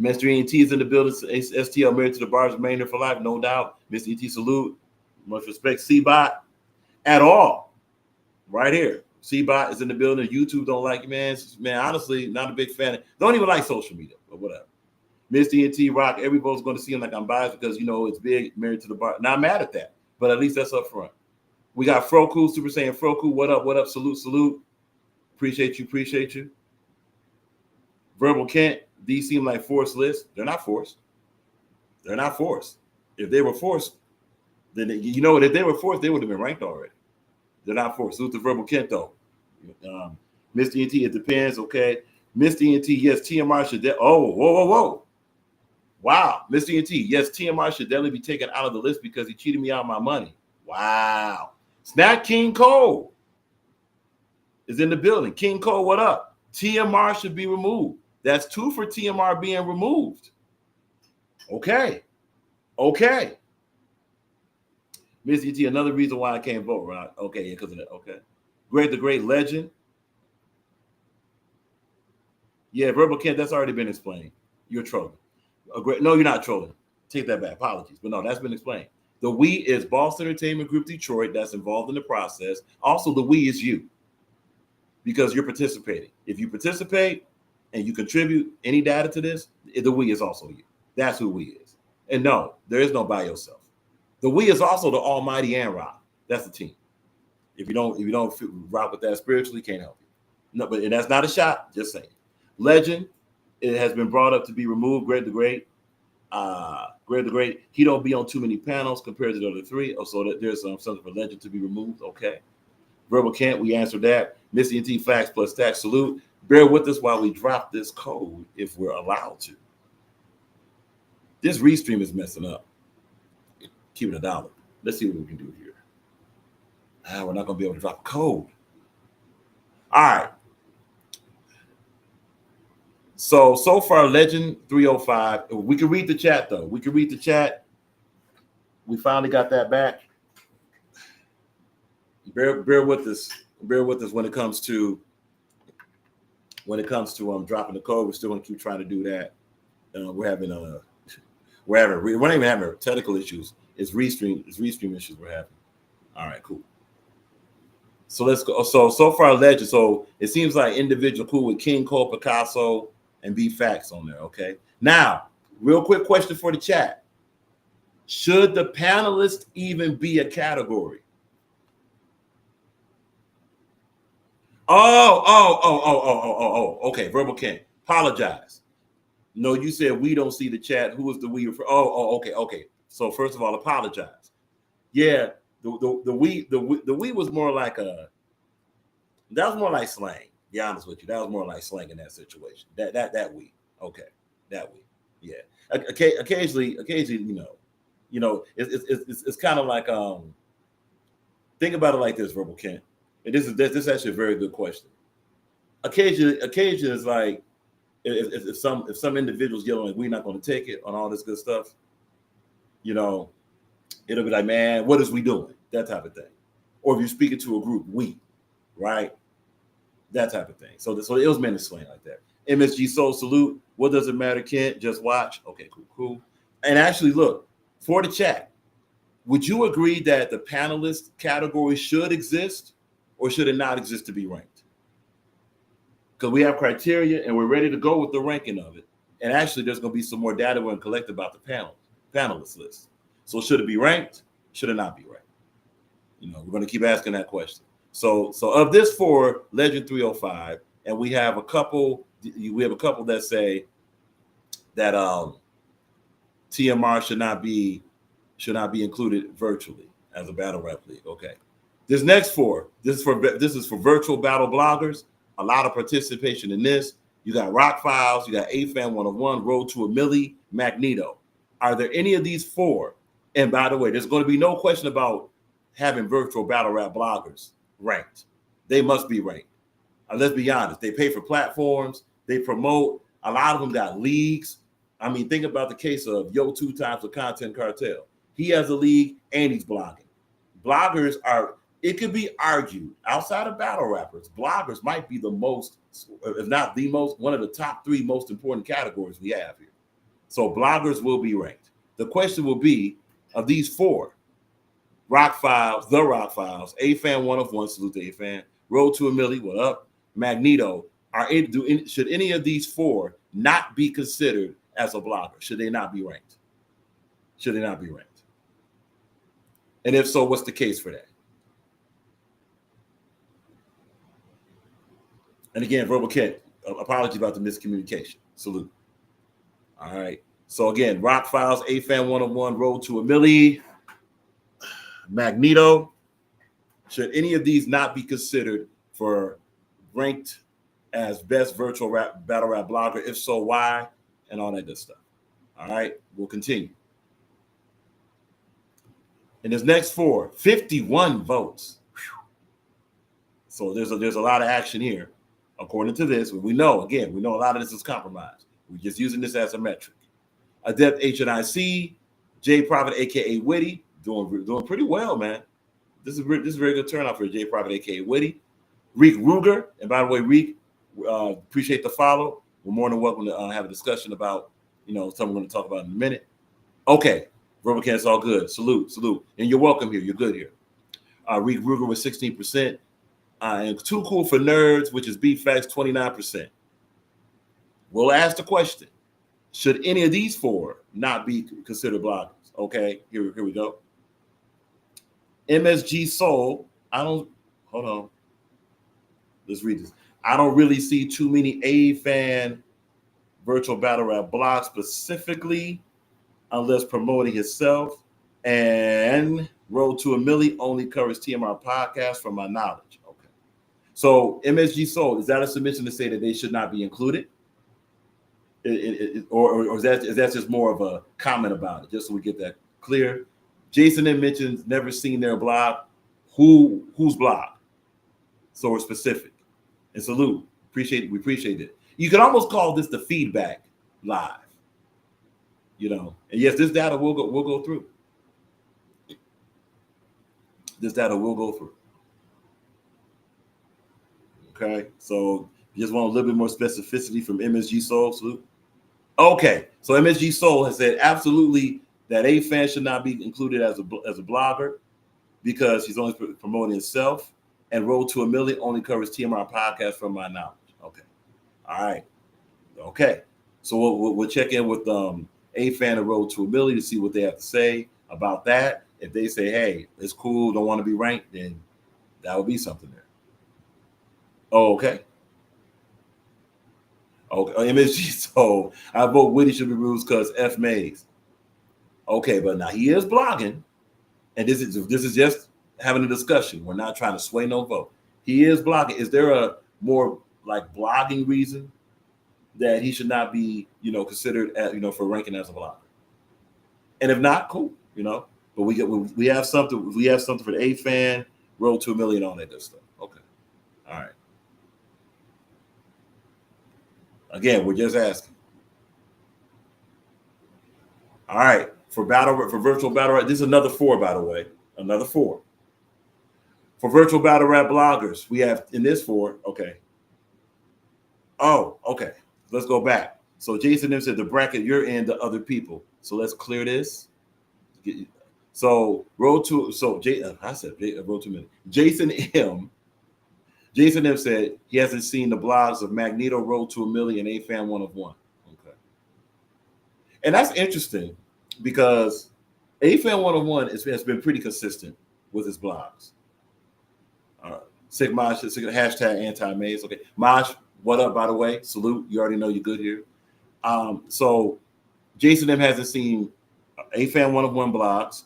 Mr. ENT is in the building. STL married to the bars, remain there for life, no doubt. Mr. ENT salute. Much respect. C-Bot at all. Right here. C-Bot is in the building. YouTube don't like you, man. Man, honestly, not a big fan. Don't even like social media, but whatever. Mr. ENT Rock, everybody's going to see him like I'm biased because, it's big, married to the bar. Not mad at that, but at least that's up front. We got Froku, Super Saiyan Froku. What up? Salute. Appreciate you. Verbal Kent, these seem like forced lists. They're not forced. If they were forced, then if they were forced, they would have been ranked already. They're not forced. Salute to Verbal Kent, though. Mr. ENT, it depends, okay? Mr. ENT, yes, TMR should. Whoa. Wow. Mr. ENT, yes, TMR should definitely be taken out of the list because he cheated me out of my money. Wow. Snack King Cole is in the building. King Cole, what up? TMR should be removed. That's 2 for TMR being removed. Okay. Miss ET, another reason why I can't vote, right? Okay, because of that. Okay. Greg the Great Legend. Yeah, Verbal Kent, that's already been explained. You're trolling. No, you're not trolling. Take that back. Apologies. But no, that's been explained. The we is Boston Entertainment Group Detroit that's involved in the process. Also, the we is you because you're participating. If you participate and you contribute any data to this, the we is also you. That's who we is. And no, there is no by yourself. The we is also the Almighty and Rock. That's the team. If you don't rock with that spiritually, can't help you. No, but that's not a shot. Just saying. Legend, it has been brought up to be removed. Greg the Great. Greg the Great. He don't be on too many panels compared to the other 3. So that there's something for Legend to be removed. Okay. Verbal Kent, we answered that. Missy and T Facts plus tax salute. Bear with us while we drop this code if we're allowed to. This restream is messing up. Keep it $1. Let's see what we can do here. We're not going to be able to drop a code. All right. So far, Legend 305. We can read the chat, though. We finally got that back. Bear with us. Bear with us when it comes to dropping the code. We're still going to keep trying to do that. We're not even having technical issues. It's restream issues we're having. All right, cool. So let's go. So far, Legend. So it seems like individual cool with King Cole, Picasso, and B Facts on there. Okay. Now, real quick question for the chat: should the panelists even be a category? Oh. Okay, Verbal King. Apologize. No, you said we don't see the chat. Who is the we? Okay. So first of all, apologize. Yeah, the we was more like that was more like slang. Be honest with you, that was more like slang in that situation. That we. Okay, that we. Yeah. Occasionally, it's kind of like think about it like this, Verbal Kent. And this is actually a very good question. Occasion is like if some individuals yelling like we're not going to take it on all this good stuff, it'll be like, man, what is we doing? That type of thing. Or if you're speaking to a group, we, right? That type of thing. So it was meant to slang like that. MSG Soul salute. What does it matter, Kent? Just watch. Okay, cool. And actually, look, for the chat, would you agree that the panelist category should exist or should it not exist to be ranked? Because we have criteria and we're ready to go with the ranking of it. And actually, there's going to be some more data we're going to collect about the panelist list. So should it be ranked? Should it not be ranked? We're going to keep asking that question. So of this 4, Legend 305, and we have a couple that say that TMR should not be included virtually as a battle rap league. Okay. This next 4, this is for virtual battle bloggers. A lot of participation in this. You got Rock Files, you got AFAN 101, Road to a Millie, Magneto. Are there any of these 4? And by the way, there's going to be no question about having virtual battle rap bloggers ranked. They must be ranked. Let's be honest. They pay for platforms. They promote. A lot of them got leagues. I mean, think about the case of Yo 2 Times with Content Cartel. He has a league and he's blogging. Bloggers are it could be argued outside of battle rappers, bloggers might be the most, if not the most, one of the top 3 most important categories we have here. So bloggers will be ranked. The question will be, of these 4, Rock Files, The Rock Files, A-Fan 1 of 1, salute to A-Fan, Road to a Milli, what up, Magneto, should any of these 4 not be considered as a blogger? Should they not be ranked? Should they not be ranked? And if so, what's the case for that? And again, Verbal Kent, apology about the miscommunication. Salute. All right. So again, Rock Files, A-Fan 101, Road to a Milli, Magneto. Should any of these not be considered for ranked as best virtual rap battle rap blogger? If so, why? And all that good stuff. All right, we'll continue. In this next 4, 51 votes. Whew. So there's a lot of action here. According to this, we know a lot of this is compromised. We're just using this as a metric. Adept HNIC, J Prophet, aka Witty, doing pretty well, man. This is a very good turnout for J Prophet, aka Witty. Reek Ruger, and by the way, Reek, appreciate the follow. We're more than welcome to have a discussion about, something we're going to talk about in a minute. Okay, Verbal Kent, it's all good. Salute. And you're welcome here. You're good here. Reek Ruger with 16%. And Too Cool for Nerds, which is BFacts, 29%. We'll ask the question, should any of these 4 not be considered bloggers? Okay, here we go. MSG Soul, hold on. Let's read this. I don't really see too many A-Fan virtual battle rap blogs specifically, unless promoting himself. And Road to a Milli only covers TMR podcast from my knowledge. Okay. So MSG Soul, is that a submission to say that they should not be included? Or is that just more of a comment about it, just so we get that clear? Jason then mentions never seen their blog. Whose blog? So we're specific. And salute. We appreciate it. You could almost call this the feedback live. And yes, this data we'll go through. This data will go through. Okay, so you just want a little bit more specificity from MSG Soul. Salute. Okay, so MSG Soul has said absolutely that A-Fan should not be included as a blogger because he's only promoting himself, and Road to a Milli only covers TMR podcast from my knowledge. Okay, all right, okay. So we'll check in with A-Fan and Road to a Milli to see what they have to say about that. If they say, hey, it's cool, don't want to be ranked, then that would be something there. Oh, okay. Okay, MSG, so I vote Witty should be removed because F Mays. Okay, but now he is blogging, and this is just having a discussion. We're not trying to sway no vote. He is blogging. Is there a more like blogging reason that he should not be, considered as, for ranking as a blogger? And if not, cool, But we have something. We have something for the A-Fan, Road to a Milli, all that good stuff. Okay, all right. Again, we're just asking. All right, for virtual battle rap, this is another 4, by the way. Another 4. For virtual battle rap bloggers, we have in this 4. Okay. Oh, okay. Let's go back. So Jason M said the bracket you're in, the other people. So let's clear this. So Road to Milli. Jason M said he hasn't seen the blogs of Magneto, Road to a Milli, and A-Fan 1 of 1. Okay. And that's interesting because A-Fan 1 of 1 has been pretty consistent with his blogs. Sig Mosh, hashtag anti-Maze. Okay. Mosh, what up, by the way? Salute. You already know you're good here. So Jason M hasn't seen A-Fan 1 of 1 blogs,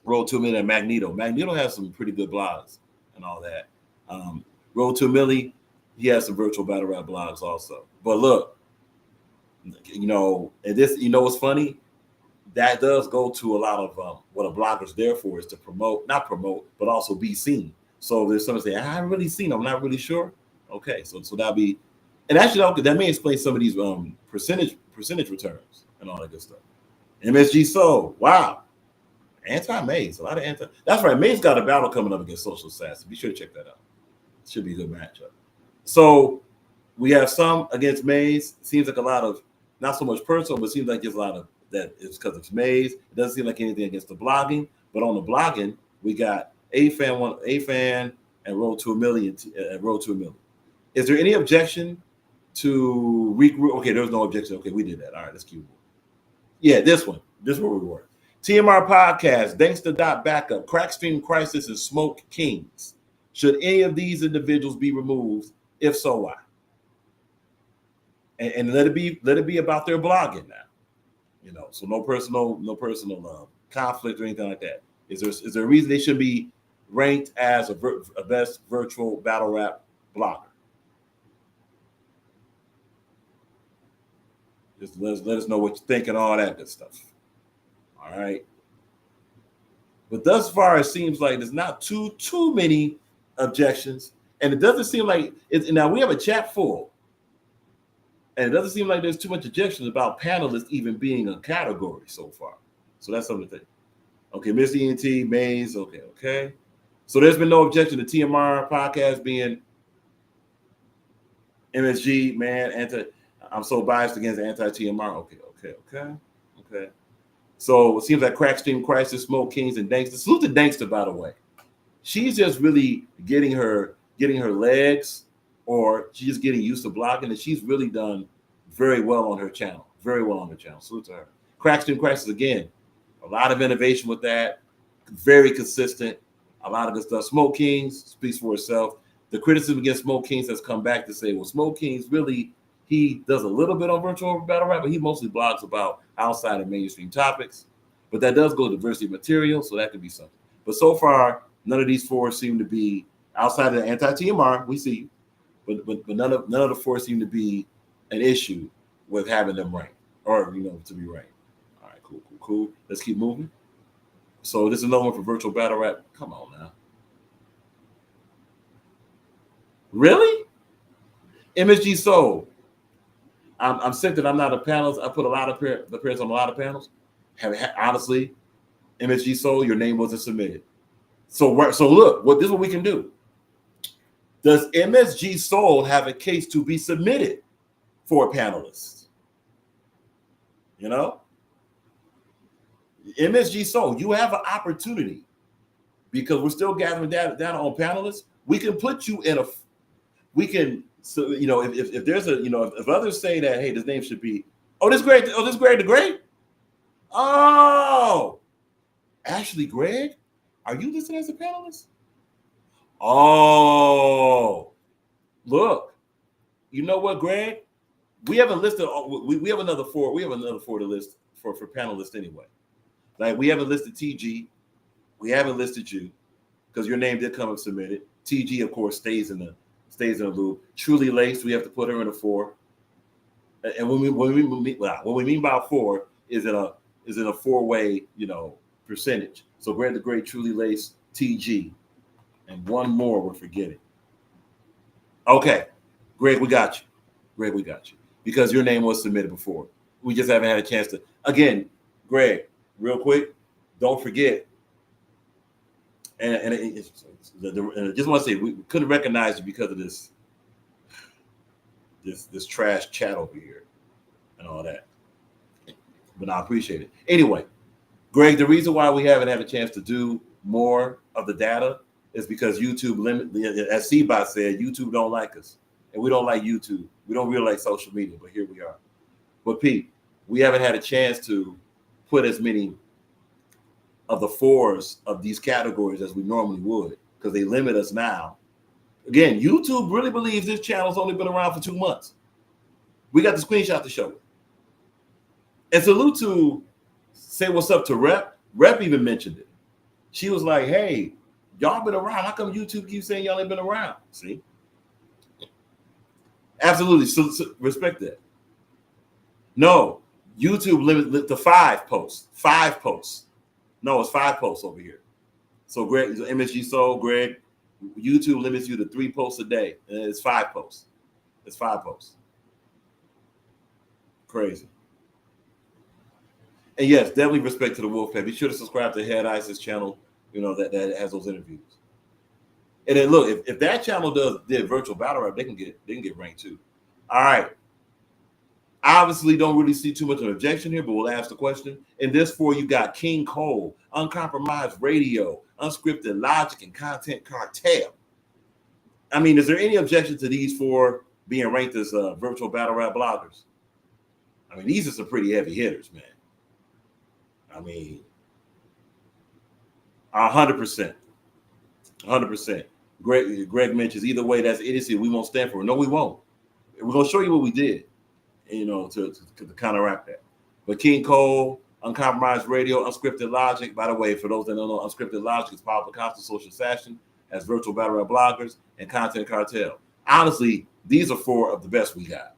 Road to a Milli, and Magneto. Magneto has some pretty good blogs and all that. Road to a Milli, he has some virtual battle rap blogs also. But look, and this, what's funny? That does go to a lot of what a blogger's there for is to not promote, but also be seen. So there's someone saying, I haven't really seen them, I'm not really sure. Okay, so that'll be, and actually that may explain some of these percentage returns and all that good stuff. MSG Soul, wow. Anti-Maze, a lot of anti. That's right. Maze got a battle coming up against Social Assassin. Be sure to check that out. It should be a good matchup. So we have some against Maze. Seems like a lot of not so much personal, but seems like there's a lot of that it's because it's Maze. It doesn't seem like anything against the blogging, but on the blogging, we got A-Fan and Road to a Million. Road to a Million. Is there any objection to regroup? Okay, there was no objection. Okay, we did that. All right, let's keep moving. Yeah, this one. This is where we were. TMR Podcast, Gangsta Dot Backup, Crackstream Crisis, and Smoke Kings. Should any of these individuals be removed? If so, why? And let it be about their blogging now. You know, so no personal conflict or anything like that. Is there a reason they should be ranked as a best virtual battle rap blogger? Just let us know what you think and all that good stuff. All right. But thus far, it seems like there's not too many objections, and it doesn't seem like it. Now we have a chat full, and it doesn't seem like there's too much objections about panelists even being a category so far. So that's something to think. Okay, Miss ENT, Maze. Okay. So there's been no objection to TMR Podcast being MSG, man. I'm so biased against anti-TMR. Okay. So it seems like Crackstream Crisis, Smoke Kings, and Dankster. Salute to Dankster, by the way. She's just really getting her legs, or she's just getting used to blogging, and she's really done very well on her channel. Salute to her. Crackstream Crisis, again, a lot of innovation with that. Very consistent. A lot of good stuff. Smoke Kings speaks for itself. The criticism against Smoke Kings has come back to say, well, Smoke Kings really, he does a little bit on virtual battle rap, but he mostly blogs about outside of mainstream topics. But that does go to diversity of material, so that could be something. But so far, none of these four seem to be outside of the anti-TMR. We see you, but none of the four seem to be an issue with having them ranked or to be ranked. All right, cool. Let's keep moving. So this is another one for virtual battle rap. Come on now. Really? MSG Soul. I'm sick that I'm not a panelist. I put a lot of appearances on a lot of panels. Honestly, MSG Soul, your name wasn't submitted. So look, this is what we can do. Does MSG Soul have a case to be submitted for a panelist? MSG Soul, you have an opportunity because we're still gathering data on panelists. We can put you in so if there's if others say that, hey, this name should be this Greg the Great. Oh, actually, Greg, are you listed as a panelist? Oh, look, you know what, Greg? We haven't listed. We have another four. We have another four to list for panelists anyway. Like we haven't listed TG. We haven't listed you because your name did come up submitted. TG, of course, stays in the loop. Truly Laced, we have to put her in a 4. And when we mean by 4 is in a 4-way percentage. So Greg the Great, Truly Laced, TG, and one more we're forgetting. Okay, Greg, we got you. Because your name was submitted before. We just haven't had a chance to. Again, Greg, real quick, don't forget. And I just want to say we couldn't recognize you because of this trash chat over here and all that. But I appreciate it. Anyway, Greg, the reason why we haven't had a chance to do more of the data is because YouTube as Seabot said, YouTube don't like us. And we don't like YouTube. We don't really like social media, but here we are. But Pete, we haven't had a chance to put as many of the 4s of these categories as we normally would because they limit us now. Again, YouTube really believes this channel's only been around for 2 months. We got the screenshot to show it. And salute to say what's up to Rep. Rep even mentioned it. She was like, hey, y'all been around. How come YouTube keeps saying y'all ain't been around? See? Absolutely. So respect that. No, YouTube limit to 5 posts. 5 posts. No, it's 5 posts over here. So Greg, MSG Soul, Greg, YouTube limits you to 3 posts a day. And it's 5 posts. It's 5 posts. Crazy. And yes, definitely respect to the Wolfpack. Be sure to subscribe to Head Ice's channel. You know that has those interviews. And then look, if that channel did virtual battle rap, they can get ranked too. All right. Obviously, don't really see too much of an objection here, but we'll ask the question. In this 4, you got King Cole, Uncompromised Radio, Unscripted Logic, and Content Cartel. I mean, is there any objection to these 4 being ranked as virtual battle rap bloggers? I mean, these are some pretty heavy hitters, man. I mean, 100%. 100%. Greg mentions either way, that's idiocy. We won't stand for it. No, we won't. We're going to show you what we did, you know, to counteract that. But King Cole, Uncompromised Radio, Unscripted Logic. By the way, for those that don't know, Unscripted Logic is powered by Constant Social Fashion as virtual battle rap bloggers and Content Cartel. Honestly, these are 4 of the best we got.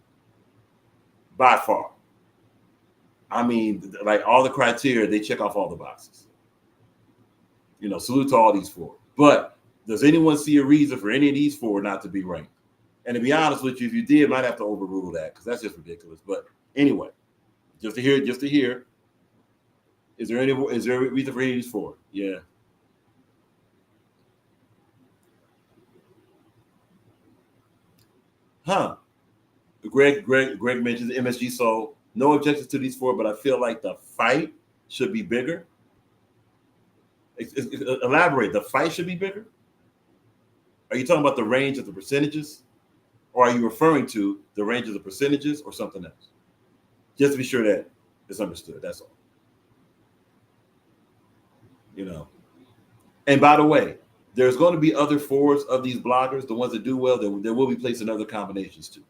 By far. I mean, like all the criteria, they check off all the boxes. You know, salute to all these 4. But does anyone see a reason for any of these 4 not to be ranked? And to be honest with you, if you did, might have to overrule that because that's just ridiculous. But anyway, just to hear, is there a reason for any of these 4? Yeah. Huh. Greg mentions MSG Soul. No objections to these 4, but I feel like the fight should be bigger. Elaborate. The fight should be bigger? Are you talking about the range of the percentages? Or are you referring to the range of the percentages or something else? Just to be sure that it's understood. That's all. You know. And by the way, there's going to be other 4s of these bloggers, the ones that do well, there will be placed in other combinations too.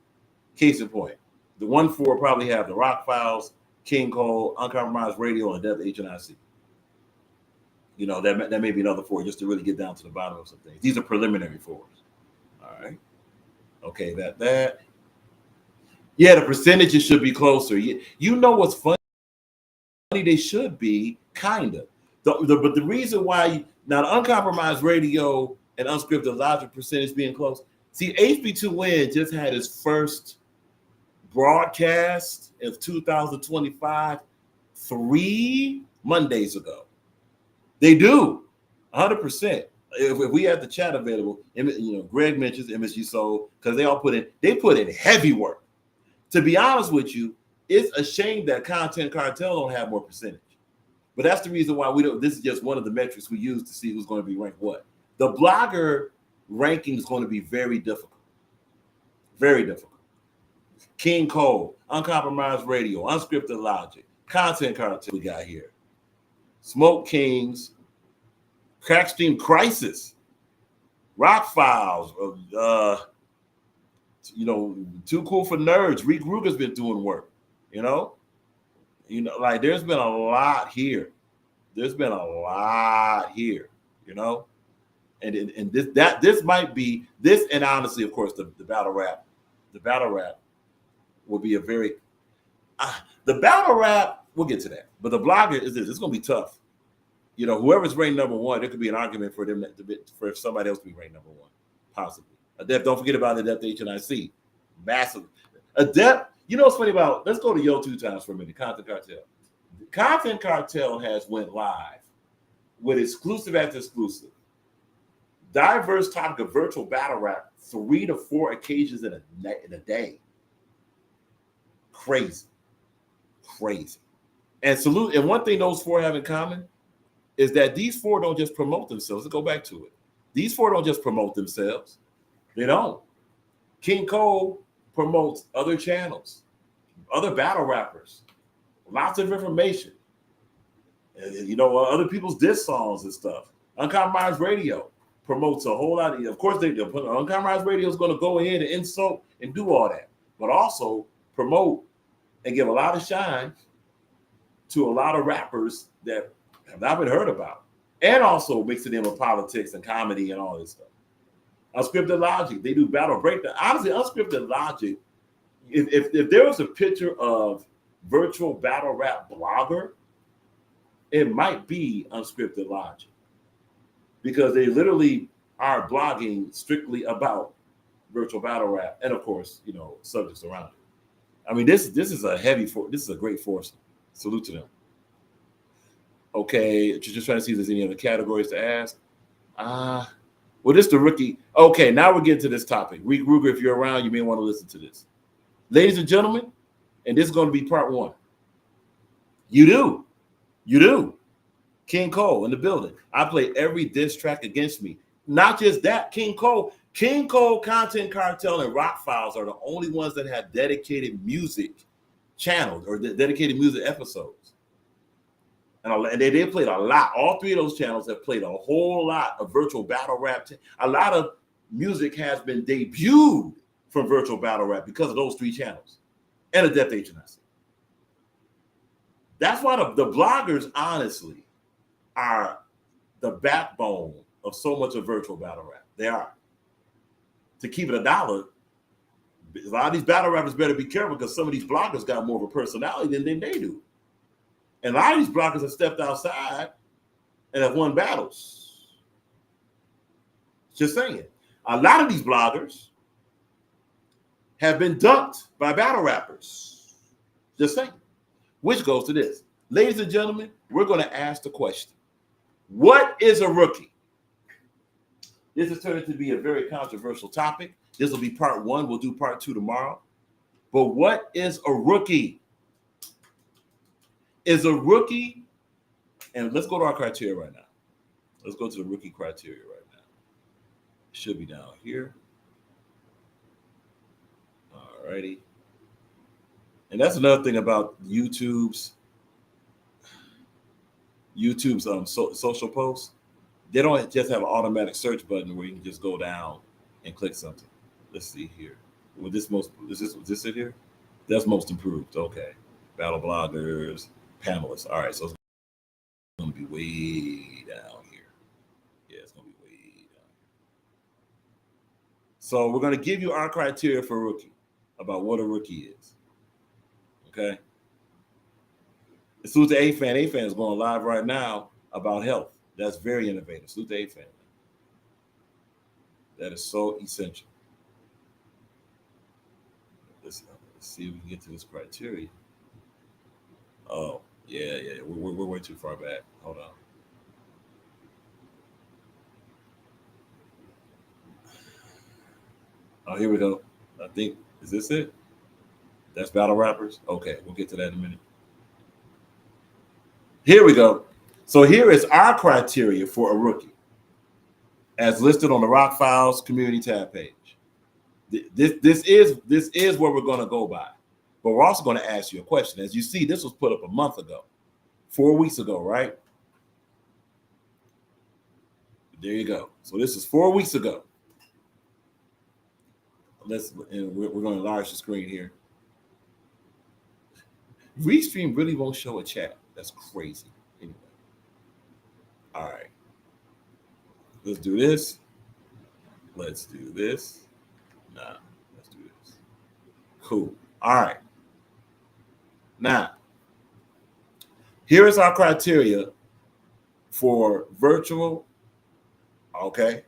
Case in point. The 1-4 probably have the Rock Files, King Cole, Uncompromised Radio, and Death HNIC. You know, that may be another 4 just to really get down to the bottom of some things. These are preliminary 4s. All right. Okay, that. Yeah, the percentages should be closer. You know what's funny? They should be, kind of. But the reason why, now the Uncompromised Radio and Unscripted Logic percentage being close. See, HB2N just had his first broadcast of 2025 3 Mondays ago. They do 100%. If we have the chat available, you know, Greg mentions MSG Soul because they put in heavy work. To be honest with you, it's a shame that Content Cartel don't have more percentage. But that's the reason why we don't. This is just one of the metrics we use to see who's going to be ranked what. The blogger ranking is going to be very difficult. Very difficult. King Cole, Uncompromised Radio, Unscripted Logic, Content Cartel we got here. Smoke Kings, Crackstream Crisis, Rock Files, you know, Too Cool for Nerds. Reek Ruger's been doing work, you know, like there's been a lot here. There's been a lot here, you know, and this might be this, and honestly, of course, the battle rap will be a very the battle rap. We'll get to that, but the blogger is this. It's going to be tough. You know, whoever's ranked number 1, there could be an argument for them for somebody else to be ranked number 1, possibly. Adept, don't forget about Adept HNIC. Massive. Adept, you know what's funny about, let's go to Yo 2 times for a minute, Content Cartel. Content Cartel has went live with exclusive after exclusive. Diverse topic of virtual battle rap, 3 to 4 occasions in a day. Crazy. And salute, and one thing those 4 have in common is that these 4 don't just promote themselves. Let's go back to it. These 4 don't just promote themselves. They don't. King Cole promotes other channels, other battle rappers, lots of information. You know, other people's diss songs and stuff. Uncompromised Radio promotes a whole lot of course, Uncompromised Radio is going to go ahead and insult and do all that, but also promote and give a lot of shine to a lot of rappers that have not been heard about, and also mixing in with politics and comedy and all this stuff. Unscripted Logic, they do battle breakdown. Honestly, Unscripted Logic, if there was a picture of virtual battle rap blogger, it might be Unscripted Logic, because they literally are blogging strictly about virtual battle rap and, of course, you know, subjects around it. I mean, this is a heavy force. This is a great force. Salute to them. Okay, just trying to see if there's any other categories to ask. Well, this is the rookie. Okay, now we're getting to this topic. Reek Ruger, if you're around, you may want to listen to this. Ladies and gentlemen, and this is going to be part one. You do. King Cole in the building. I play every diss track against me. Not just that, King Cole, Content Cartel, and Rock Files are the only ones that have dedicated music channels or dedicated music episodes. And they played a lot. All three of those channels have played a whole lot of virtual battle rap. A lot of music has been debuted from virtual battle rap because of those three channels and Adept HNIC. That's why the bloggers, honestly, are the backbone of so much of virtual battle rap. They are. To keep it $1, a lot of these battle rappers better be careful because some of these bloggers got more of a personality than they do. And a lot of these bloggers have stepped outside and have won battles. Just saying. A lot of these bloggers have been dumped by battle rappers. Just saying. Which goes to this. Ladies and gentlemen, we're going to ask the question. What is a rookie? This has turned out to be a very controversial topic. This will be part one. We'll do part two tomorrow. But what is a rookie? Is a rookie, and let's go to our criteria right now. Let's go to the rookie criteria right now. It should be down here. All righty. And that's another thing about YouTube's social posts. They don't just have an automatic search button where you can just go down and click something. Let's see here. Was this it here? That's most improved. Okay. Battle bloggers, panelists. All right, so it's going to be way down here. Yeah, it's going to be way down here. So we're going to give you our criteria for rookie, about what a rookie is. Okay? Salute to A-Fan. A-Fan is going live right now about health. That's very innovative. Salute to A-Fan. That is so essential. Let's see if we can get to this criteria. Oh, yeah. We're way too far back. Hold on. Oh, here we go. I think, is this it? That's battle rappers? Okay, we'll get to that in a minute. Here we go. So here is our criteria for a rookie, as listed on the Rock Files community tab page. This is what we're going to go by. But we're also going to ask you a question. As you see, this was put up a month ago, 4 weeks ago, right? There you go. So this is 4 weeks ago. And we're going to enlarge the screen here. Restream really won't show a chat. That's crazy. Anyway. All right. Let's do this. Let's do this. Nah, let's do this. Cool. All right. Now, here is our criteria for virtual. Okay.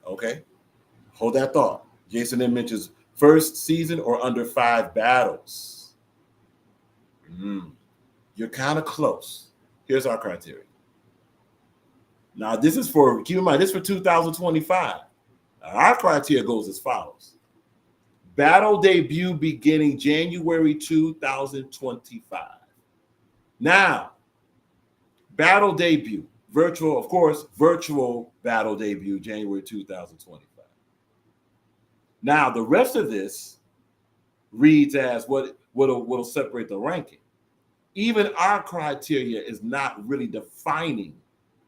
Hold that thought. Jason then mentions first season or under 5 battles. You're kind of close. Here's our criteria. Now, this is for, keep in mind, this is for 2025. Now, our criteria goes as follows. Battle debut beginning January 2025. Now, battle debut, virtual, of course, virtual battle debut January 2025. Now, the rest of this reads as what'll separate the ranking. Even our criteria is not really defining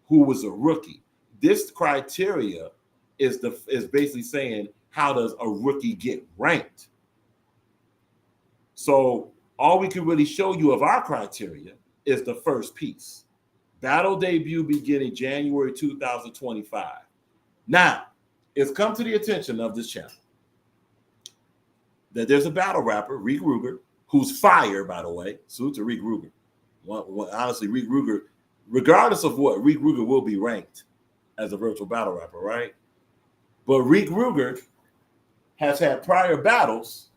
who was a rookie. This criteria is basically saying, how does a rookie get ranked? So all we can really show you of our criteria is the first piece. Battle debut beginning January 2025. Now, it's come to the attention of this channel that there's a battle rapper, Reek Ruger, who's fire, by the way. Salute to Reek Ruger. Honestly, Reek Ruger, regardless of what, Reek Ruger will be ranked as a virtual battle rapper, right? But Reek Ruger has had prior battles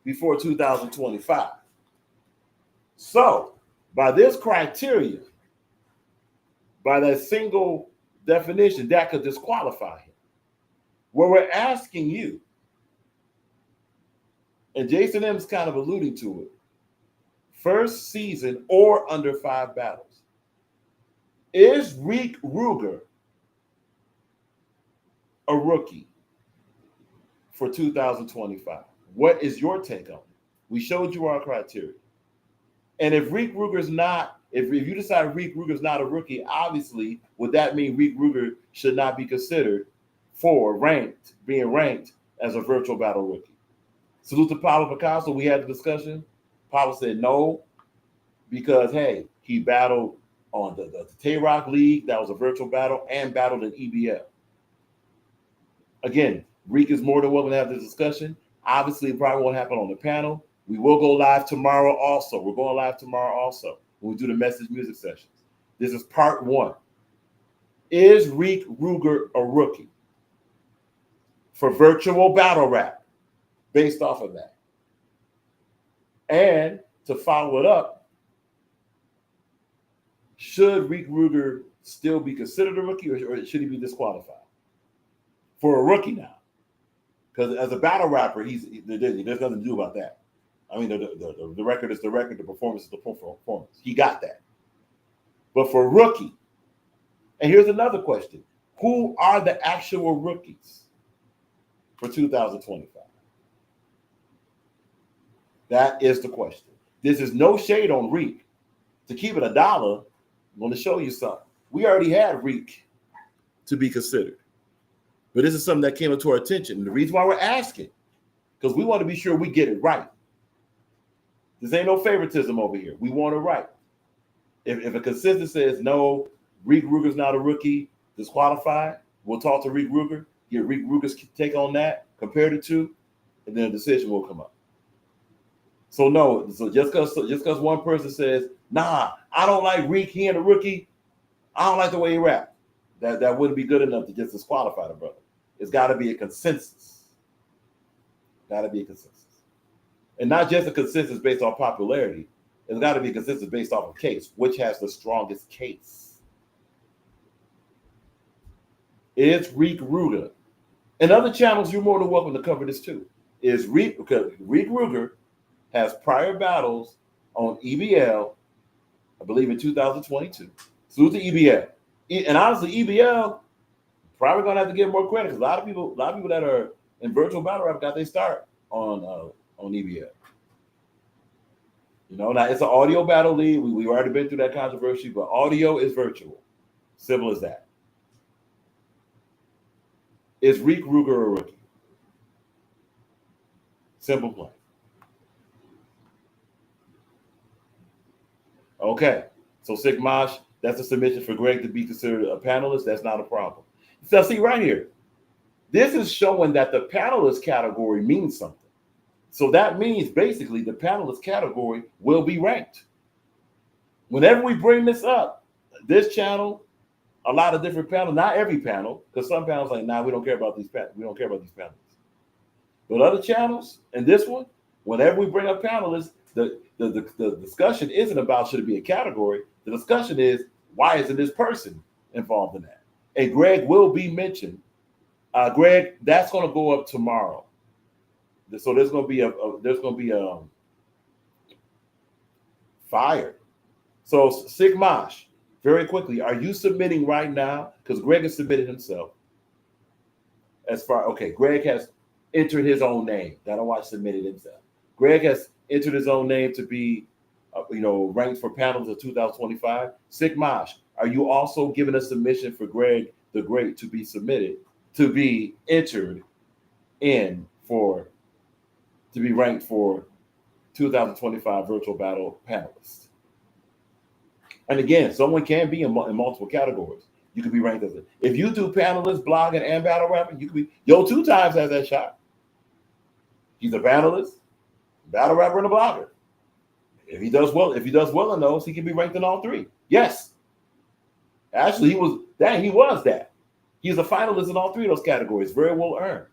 before 2025. So, by this criteria, by that single definition, that could disqualify him. Where we're asking you, and Jason M is kind of alluding to it, first season or under 5 battles. Is Rick Ruger a rookie for 2025? What is your take on it? We showed you our criteria. And if Rick Ruger's not, if you decide Rick Ruger's not a rookie, obviously, would that mean Rick Ruger should not be considered for being ranked as a virtual battle rookie? Salute to Pablo Picasso. We had the discussion. Pablo said no, because, hey, he battled on the Tay-Rock League. That was a virtual battle, and battled in EBL. Again, Rick is more than welcome to have this discussion. Obviously, it probably won't happen on the panel. We will go live tomorrow also. We're going live tomorrow also when we do the message music sessions. This is part 1. Is Rick Ruger a rookie for virtual battle rap based off of that? And to follow it up, should Rick Ruger still be considered a rookie, or should he be disqualified for a rookie now? Because as a battle rapper, there's nothing to do about that. I mean, the record is the record, the performance is the performance. He got that. But for rookie, and here's another question: who are the actual rookies for 2025? That is the question. This is no shade on Reek. To keep it $1, I'm going to show you something. We already had Reek to be considered. But this is something that came to our attention. And the reason why we're asking, because we want to be sure we get it right. This ain't no favoritism over here. We want it right. If a consensus says no, Rick Ruger's not a rookie, disqualified, we'll talk to Rick Ruger, get Rick Ruger's take on that, compare the two, and then a decision will come up. So no, so just because one person says, nah, I don't like Rick, he ain't a rookie, I don't like the way he rap, that wouldn't be good enough to just disqualify the brother. It's got to be a consensus. Got to be a consensus. And not just a consensus based on popularity. It's got to be a consensus based off of case. Which has the strongest case? It's Rick Ruger. And other channels, you're more than welcome to cover this too. Is Rick, because Rick Ruger has prior battles on EBL, I believe in 2022. Salute to EBL. And honestly, EBL probably gonna have to give more credit, because a lot of people that are in virtual battle rap got their start on EBL. You know, now it's an audio battle league. We've already been through that controversy, but audio is virtual. Simple as that. Is Rick Ruger a rookie? Simple plain. Okay, so Sigmash, that's a submission for Greg to be considered a panelist. That's not a problem. So see right here, this is showing that the panelist category means something. So that means basically the panelist category will be ranked. Whenever we bring this up, this channel, a lot of different panels, not every panel, because some panels like, nah, we don't care about these panels. We don't care about these panels. But other channels, and this one, whenever we bring up panelists, the discussion isn't about should it be a category. The discussion is, why isn't this person involved in that? And Greg will be mentioned. Greg, that's going to go up tomorrow. So there's going to be a fire. So Sigmash, very quickly, are you submitting right now? Because Greg has submitted himself. Greg has entered his own name. I don't watch submitted himself. Greg has entered his own name to be, ranked for panels of 2025. Sigmash, are you also giving a submission for Greg the Great to be submitted, to be entered in to be ranked for 2025 virtual battle panelists? And again, someone can be in multiple categories. You could be ranked as if you do panelist, blogging, and battle rapping, you could be, Yo 2 Times has that shot. He's a panelist, battle rapper, and a blogger. If he does well in those, he can be ranked in all three. Yes. Actually, he was that. He's a finalist in all three of those categories. Very well earned.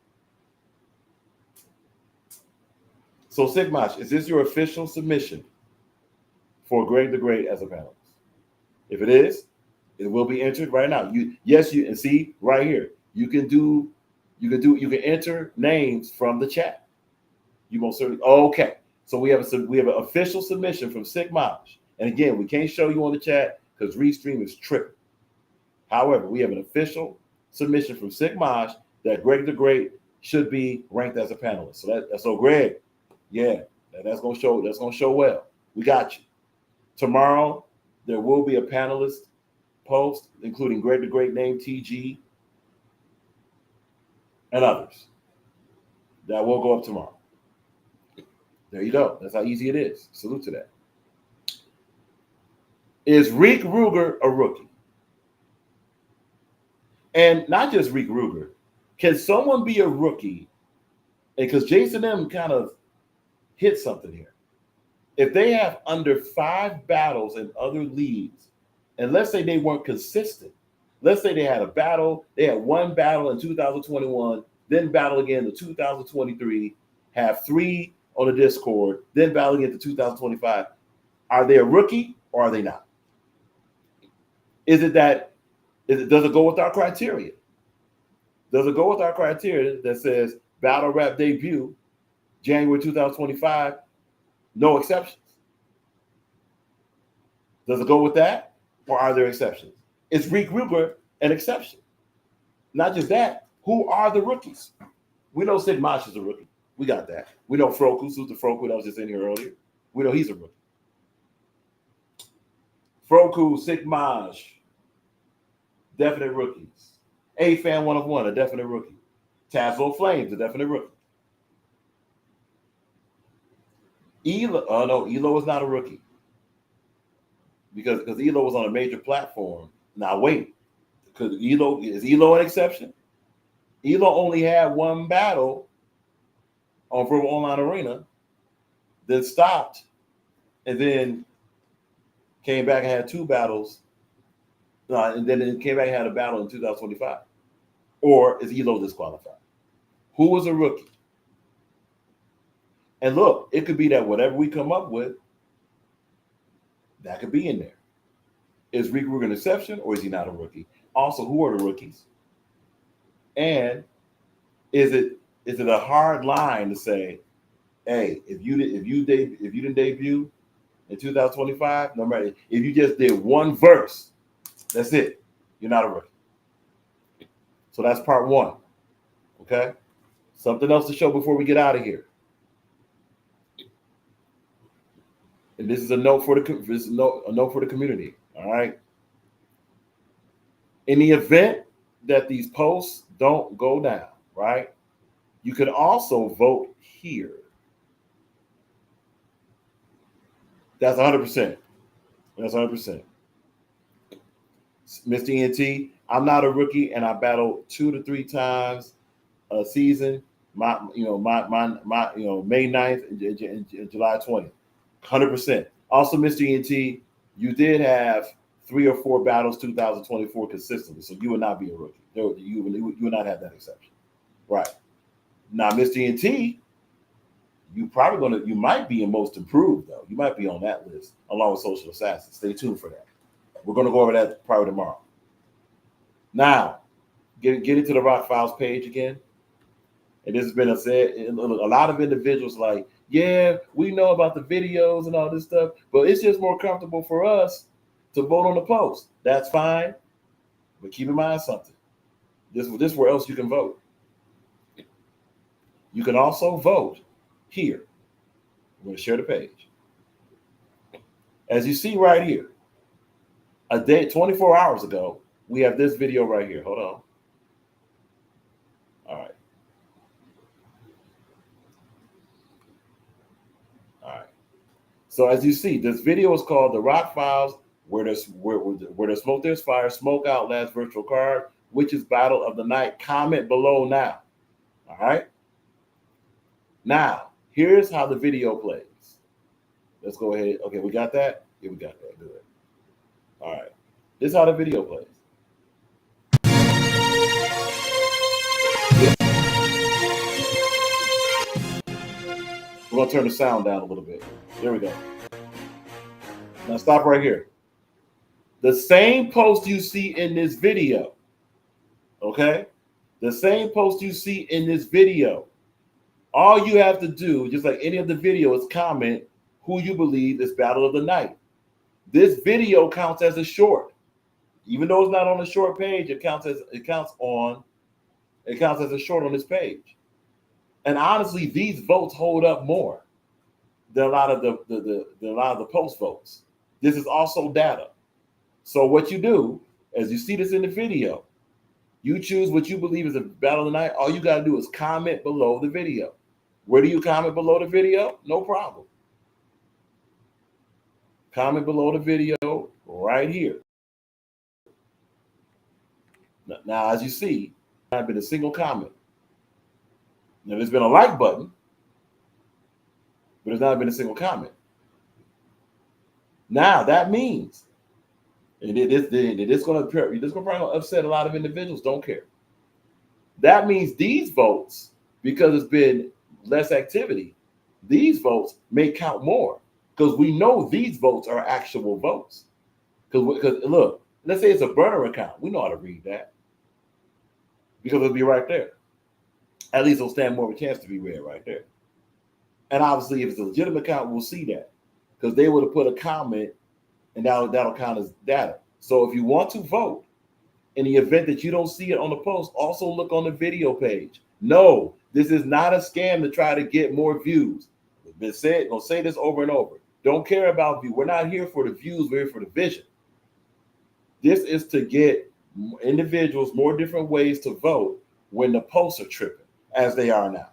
So Sigmash, is this your official submission for Greg the Great as a panelist? If it is, It will be entered right now. You and see right here. You can enter names from the chat. You most certainly. Okay. So we have an official submission from Sigmaj. And again, we can't show you on the chat because Restream is tripping. However, we have an official submission from Sigmaj that Greg the Great should be ranked as a panelist. So Greg, yeah, that's gonna show well. We got you. Tomorrow there will be a panelist post, including Greg the Great, name TG, and others. That will go up tomorrow. There you go. That's how easy it is. Salute to that. Is Reek Ruger a rookie? And not just Reek Ruger. Can someone be a rookie? Because Jason M kind of hit something here. If they have under 5 battles in other leagues, and let's say they weren't consistent, let's say they had one battle in 2021, then battle again in 2023, have 3 on the Discord, then battle again to 2025. Are they a rookie or are they not? Does it go with our criteria? Does it go with our criteria that says battle rap debut January 2025, no exceptions? Does it go with that, or are there exceptions? Is Reek Ruger an exception? Not just that, who are the rookies? We know Sigmaj is a rookie. We got that. We know Froku, who's the Froku that was just in here earlier. We know he's a rookie. Froku, Sigmaj, definite rookies. A-Fan 1 of 1, a definite rookie. Tazlo Flames, a definite rookie. Elo is not a rookie. Because Elo was on a major platform. Now wait, is Elo an exception? Elo only had 1 battle on Verbal Online Arena, then stopped, and then came back and had 2 battles, and then it came back and had a battle in 2025. Or is Elo disqualified? Who was a rookie? And look, it could be that whatever we come up with, that could be in there. Is Reek Ruger an exception, or is he not a rookie? Also, who are the rookies? And is it a hard line to say, hey, if you didn't debut in 2025, no matter if you just did 1 verse, that's it, you're not a rookie. So that's part 1. Okay, something else to show before we get out of here. And this is a note for the community. All right. In the event that these posts don't go down, right, you can also vote here. That's 100%. That's 100%. Mr. ENT, I'm not a rookie, and I battle 2 to 3 times a season. May 9th and July 20th. 100%. Also, Mr. ENT, you did have 3 or 4 battles 2024 consistently, so you would not be a rookie. You would not have that exception, right? Now, Mr. ENT, you might be in most improved though. You might be on that list along with Social Assassin. Stay tuned for that. We're going to go over that probably tomorrow. Now, get into the Rock Files page again. And this has been a lot of individuals like, yeah, we know about the videos and all this stuff, but it's just more comfortable for us to vote on the post. That's fine, but keep in mind something. This is where else you can vote. You can also vote here. I'm going to share the page. As you see right here, a day, 24 hours ago, we have this video right here. Hold on. All right. So as you see, this video is called The Rock Files, where there's smoke, there's fire, Smoke Out Last Virtual Card, which is Battle of the Night. Comment below now. All right. Now, here's how the video plays. Let's go ahead. Okay, we got that? Yeah, we got that. Good. All right. This is how the video plays. We're going to turn the sound down a little bit. There we go. Now stop right here. The same post you see in this video, okay? The same post you see in this video. All you have to do, just like any of the videos, comment who you believe is battle of the night. This video counts as a short. Even though it's not on the short page, it counts as a short on this page. And honestly, these votes hold up more than a lot of the post votes. This is also data. So what you do, as you see this in the video, you choose what you believe is a battle of the night. All you got to do is comment below the video. Where do you comment below the video? No problem. Comment below the video right here. Now, as you see, there's not been a single comment. Now, there's been a like button, but there's not been a single comment. Now, that means, and it's going to probably upset a lot of individuals, don't care. That means these votes, because it's been less activity, these votes may count more because we know these votes are actual votes. Because look, let's say it's a burner account. We know how to read that because it'll be right there. At least it'll stand more of a chance to be read right there. And obviously, if it's a legitimate account, we'll see that because they would have put a comment and that'll count as data. So if you want to vote in the event that you don't see it on the post, also look on the video page. No, this is not a scam to try to get more views. Gonna say this over and over. Don't care about views. We're not here for the views. We're here for the vision. This is to get individuals more different ways to vote when the posts are tripping, as they are now.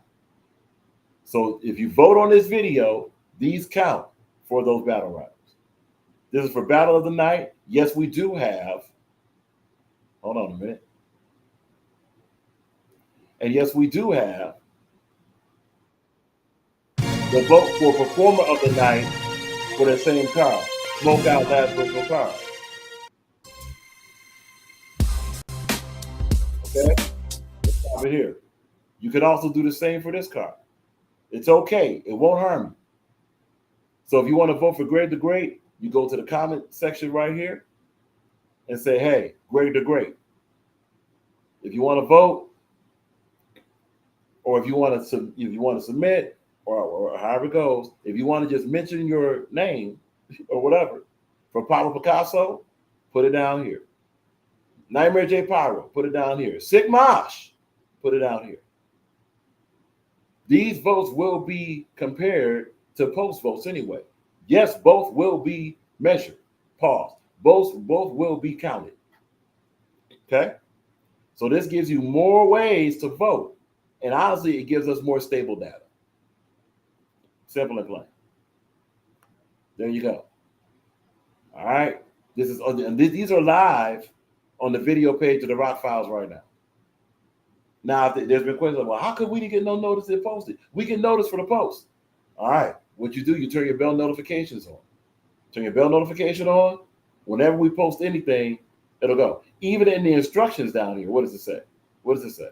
So if you vote on this video, these count for those battle rounds. This is for battle of the night. Yes, we do have. Hold on a minute. And yes, we do have the vote for performer of the night for the same card. Smoke out last virtual card. Okay? Let's stop it here. You can also do the same for this card. It's okay. It won't harm you. So if you want to vote for Greg the Great, you go to the comment section right here and say, hey, Greg the Great. If you want to vote, or if you want to submit, or however it goes, if you want to just mention your name or whatever, for Pablo Picasso, put it down here. Nightmare J Pyro, put it down here. Sick Mosh, put it down here. These votes will be compared to post votes anyway. Yes, both will be measured. Pause. Both will be counted. Okay? So this gives you more ways to vote. And honestly, it gives us more stable data. Simple and plain. There you go. All right. These are live on the video page of the Rock Files right now. Now, there's been questions like, well, how could we get no notice it posted? We get notice for the post. All right. What you do, you turn your bell notifications on. Turn your bell notification on. Whenever we post anything, it'll go. Even in the instructions down here, what does it say? What does it say?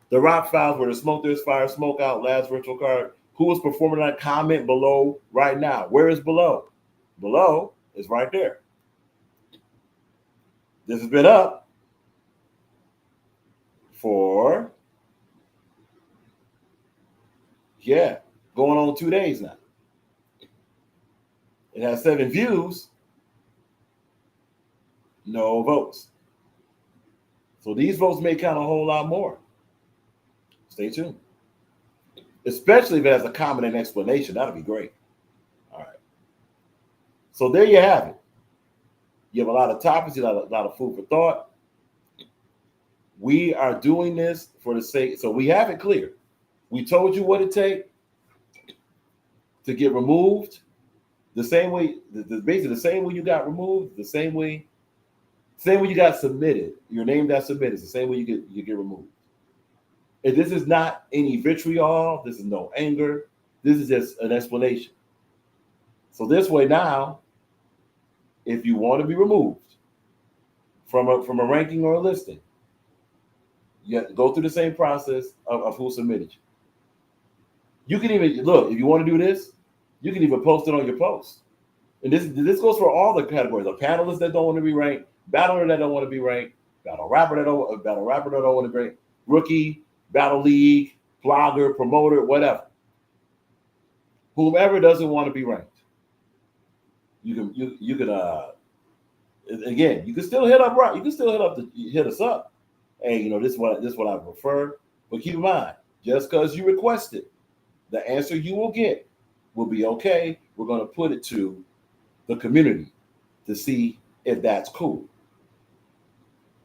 The Rock Files, where the smoke there's fire, smoke out, last virtual card. Who is performing that? Comment below right now. Where is below? Below is right there. This has been up for, going on 2 days now. It has 7 views, no votes. So these votes may count a whole lot more. Stay tuned. Especially if it has a comment and explanation. That'll be great. All right. So there you have it. You have a lot of topics, you have a lot of food for thought. We are doing this for the sake, so we have it clear. We told you what it takes to get removed. The same way, basically the same way you got removed, the same way you got submitted. Your name got submitted is the same way you get removed. And this is not any vitriol. This is no anger. This is just an explanation. So this way now, if you want to be removed from a ranking or a listing, you have to go through the same process of who submitted you. You can even, look, if you want to do this, you can even post it on your post. And this goes for all the categories. A panelist that don't want to be ranked, battler that don't want to be ranked, battle rapper that don't want to be ranked, rookie, battle league, blogger, promoter, whatever. Whomever doesn't want to be ranked, you can again, you can still hit up right. You can still hit us up. Hey, this is what I prefer. But keep in mind, just because you request it, the answer you will get will be okay. We're going to put it to the community to see if that's cool.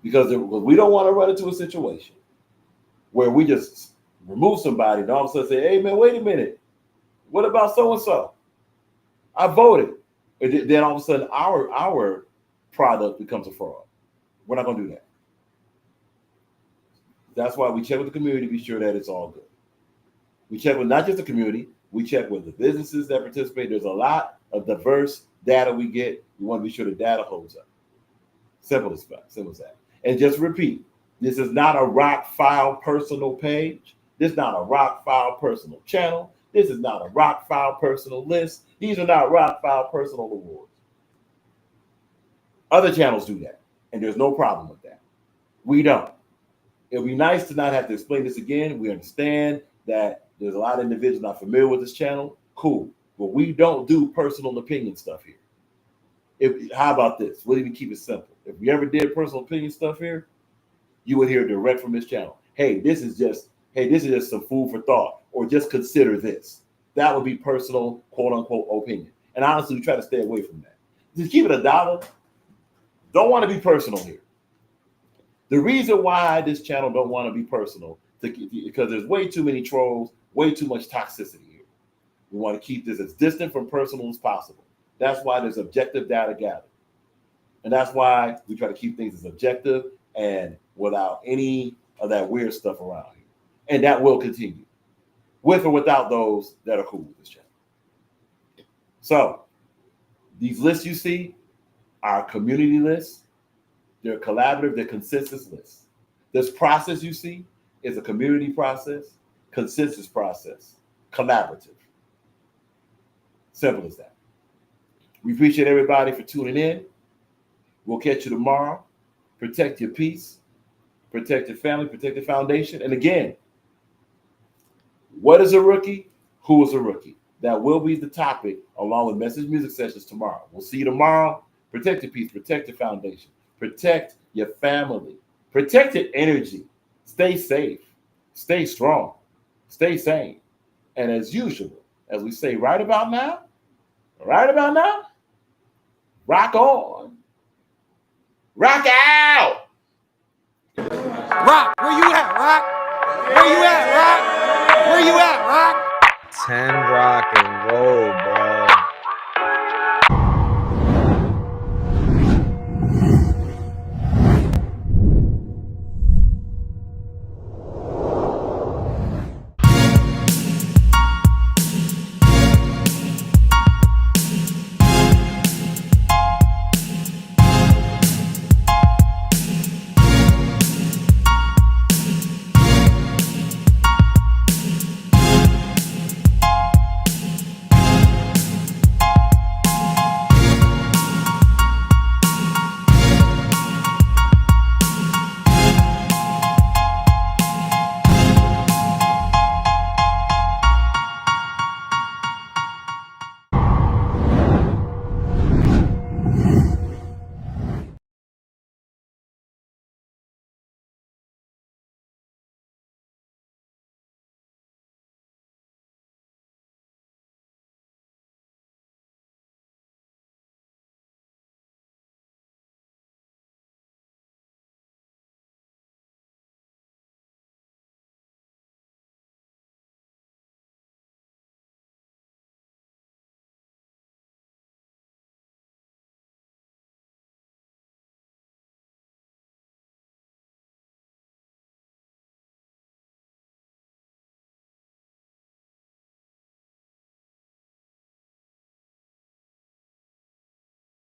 Because we don't want to run into a situation where we just remove somebody and all of a sudden say, hey, man, wait a minute. What about so-and-so? I voted. And then all of a sudden our product becomes a fraud. We're not going to do that. That's why we check with the community to be sure that it's all good. We check with not just the community, we check with the businesses that participate. There's a lot of diverse data we get. We want to be sure the data holds up. Simple as that. And just repeat, this is not a Rock File personal page. This is not a Rock File personal channel. This is not a Rock File personal list. These are not Rock File personal awards. Other channels do that, and there's no problem with that. We don't. It would be nice to not have to explain this again. We understand that there's a lot of individuals not familiar with this channel. Cool. But we don't do personal opinion stuff here. How about this? We'll even keep it simple. If we ever did personal opinion stuff here, you would hear direct from this channel. Hey, this is just some food for thought, or just consider this. That would be personal, quote unquote, opinion. And honestly, we try to stay away from that. Just keep it $1. Don't want to be personal here. The reason why this channel don't want to be personal because there's way too many trolls, way too much toxicity here. We want to keep this as distant from personal as possible. That's why there's objective data gathered. And that's why we try to keep things as objective and without any of that weird stuff around here. And that will continue, with or without those that are cool with this channel. So these lists you see are community lists. They're collaborative, they're consensus lists. This process you see is a community process, consensus process, collaborative. Simple as that. We appreciate everybody for tuning in. We'll catch you tomorrow. Protect your peace, protect your family, protect your foundation. And again, what is a rookie? Who is a rookie? That will be the topic along with message music sessions tomorrow. We'll see you tomorrow. Protect your peace, protect your foundation, protect your family, protect your energy. Stay safe, stay strong, stay sane. And as usual, as we say right about now, rock on, rock out. Rock, where you at, Rock? Where you at, Rock? Where you at, Rock? 10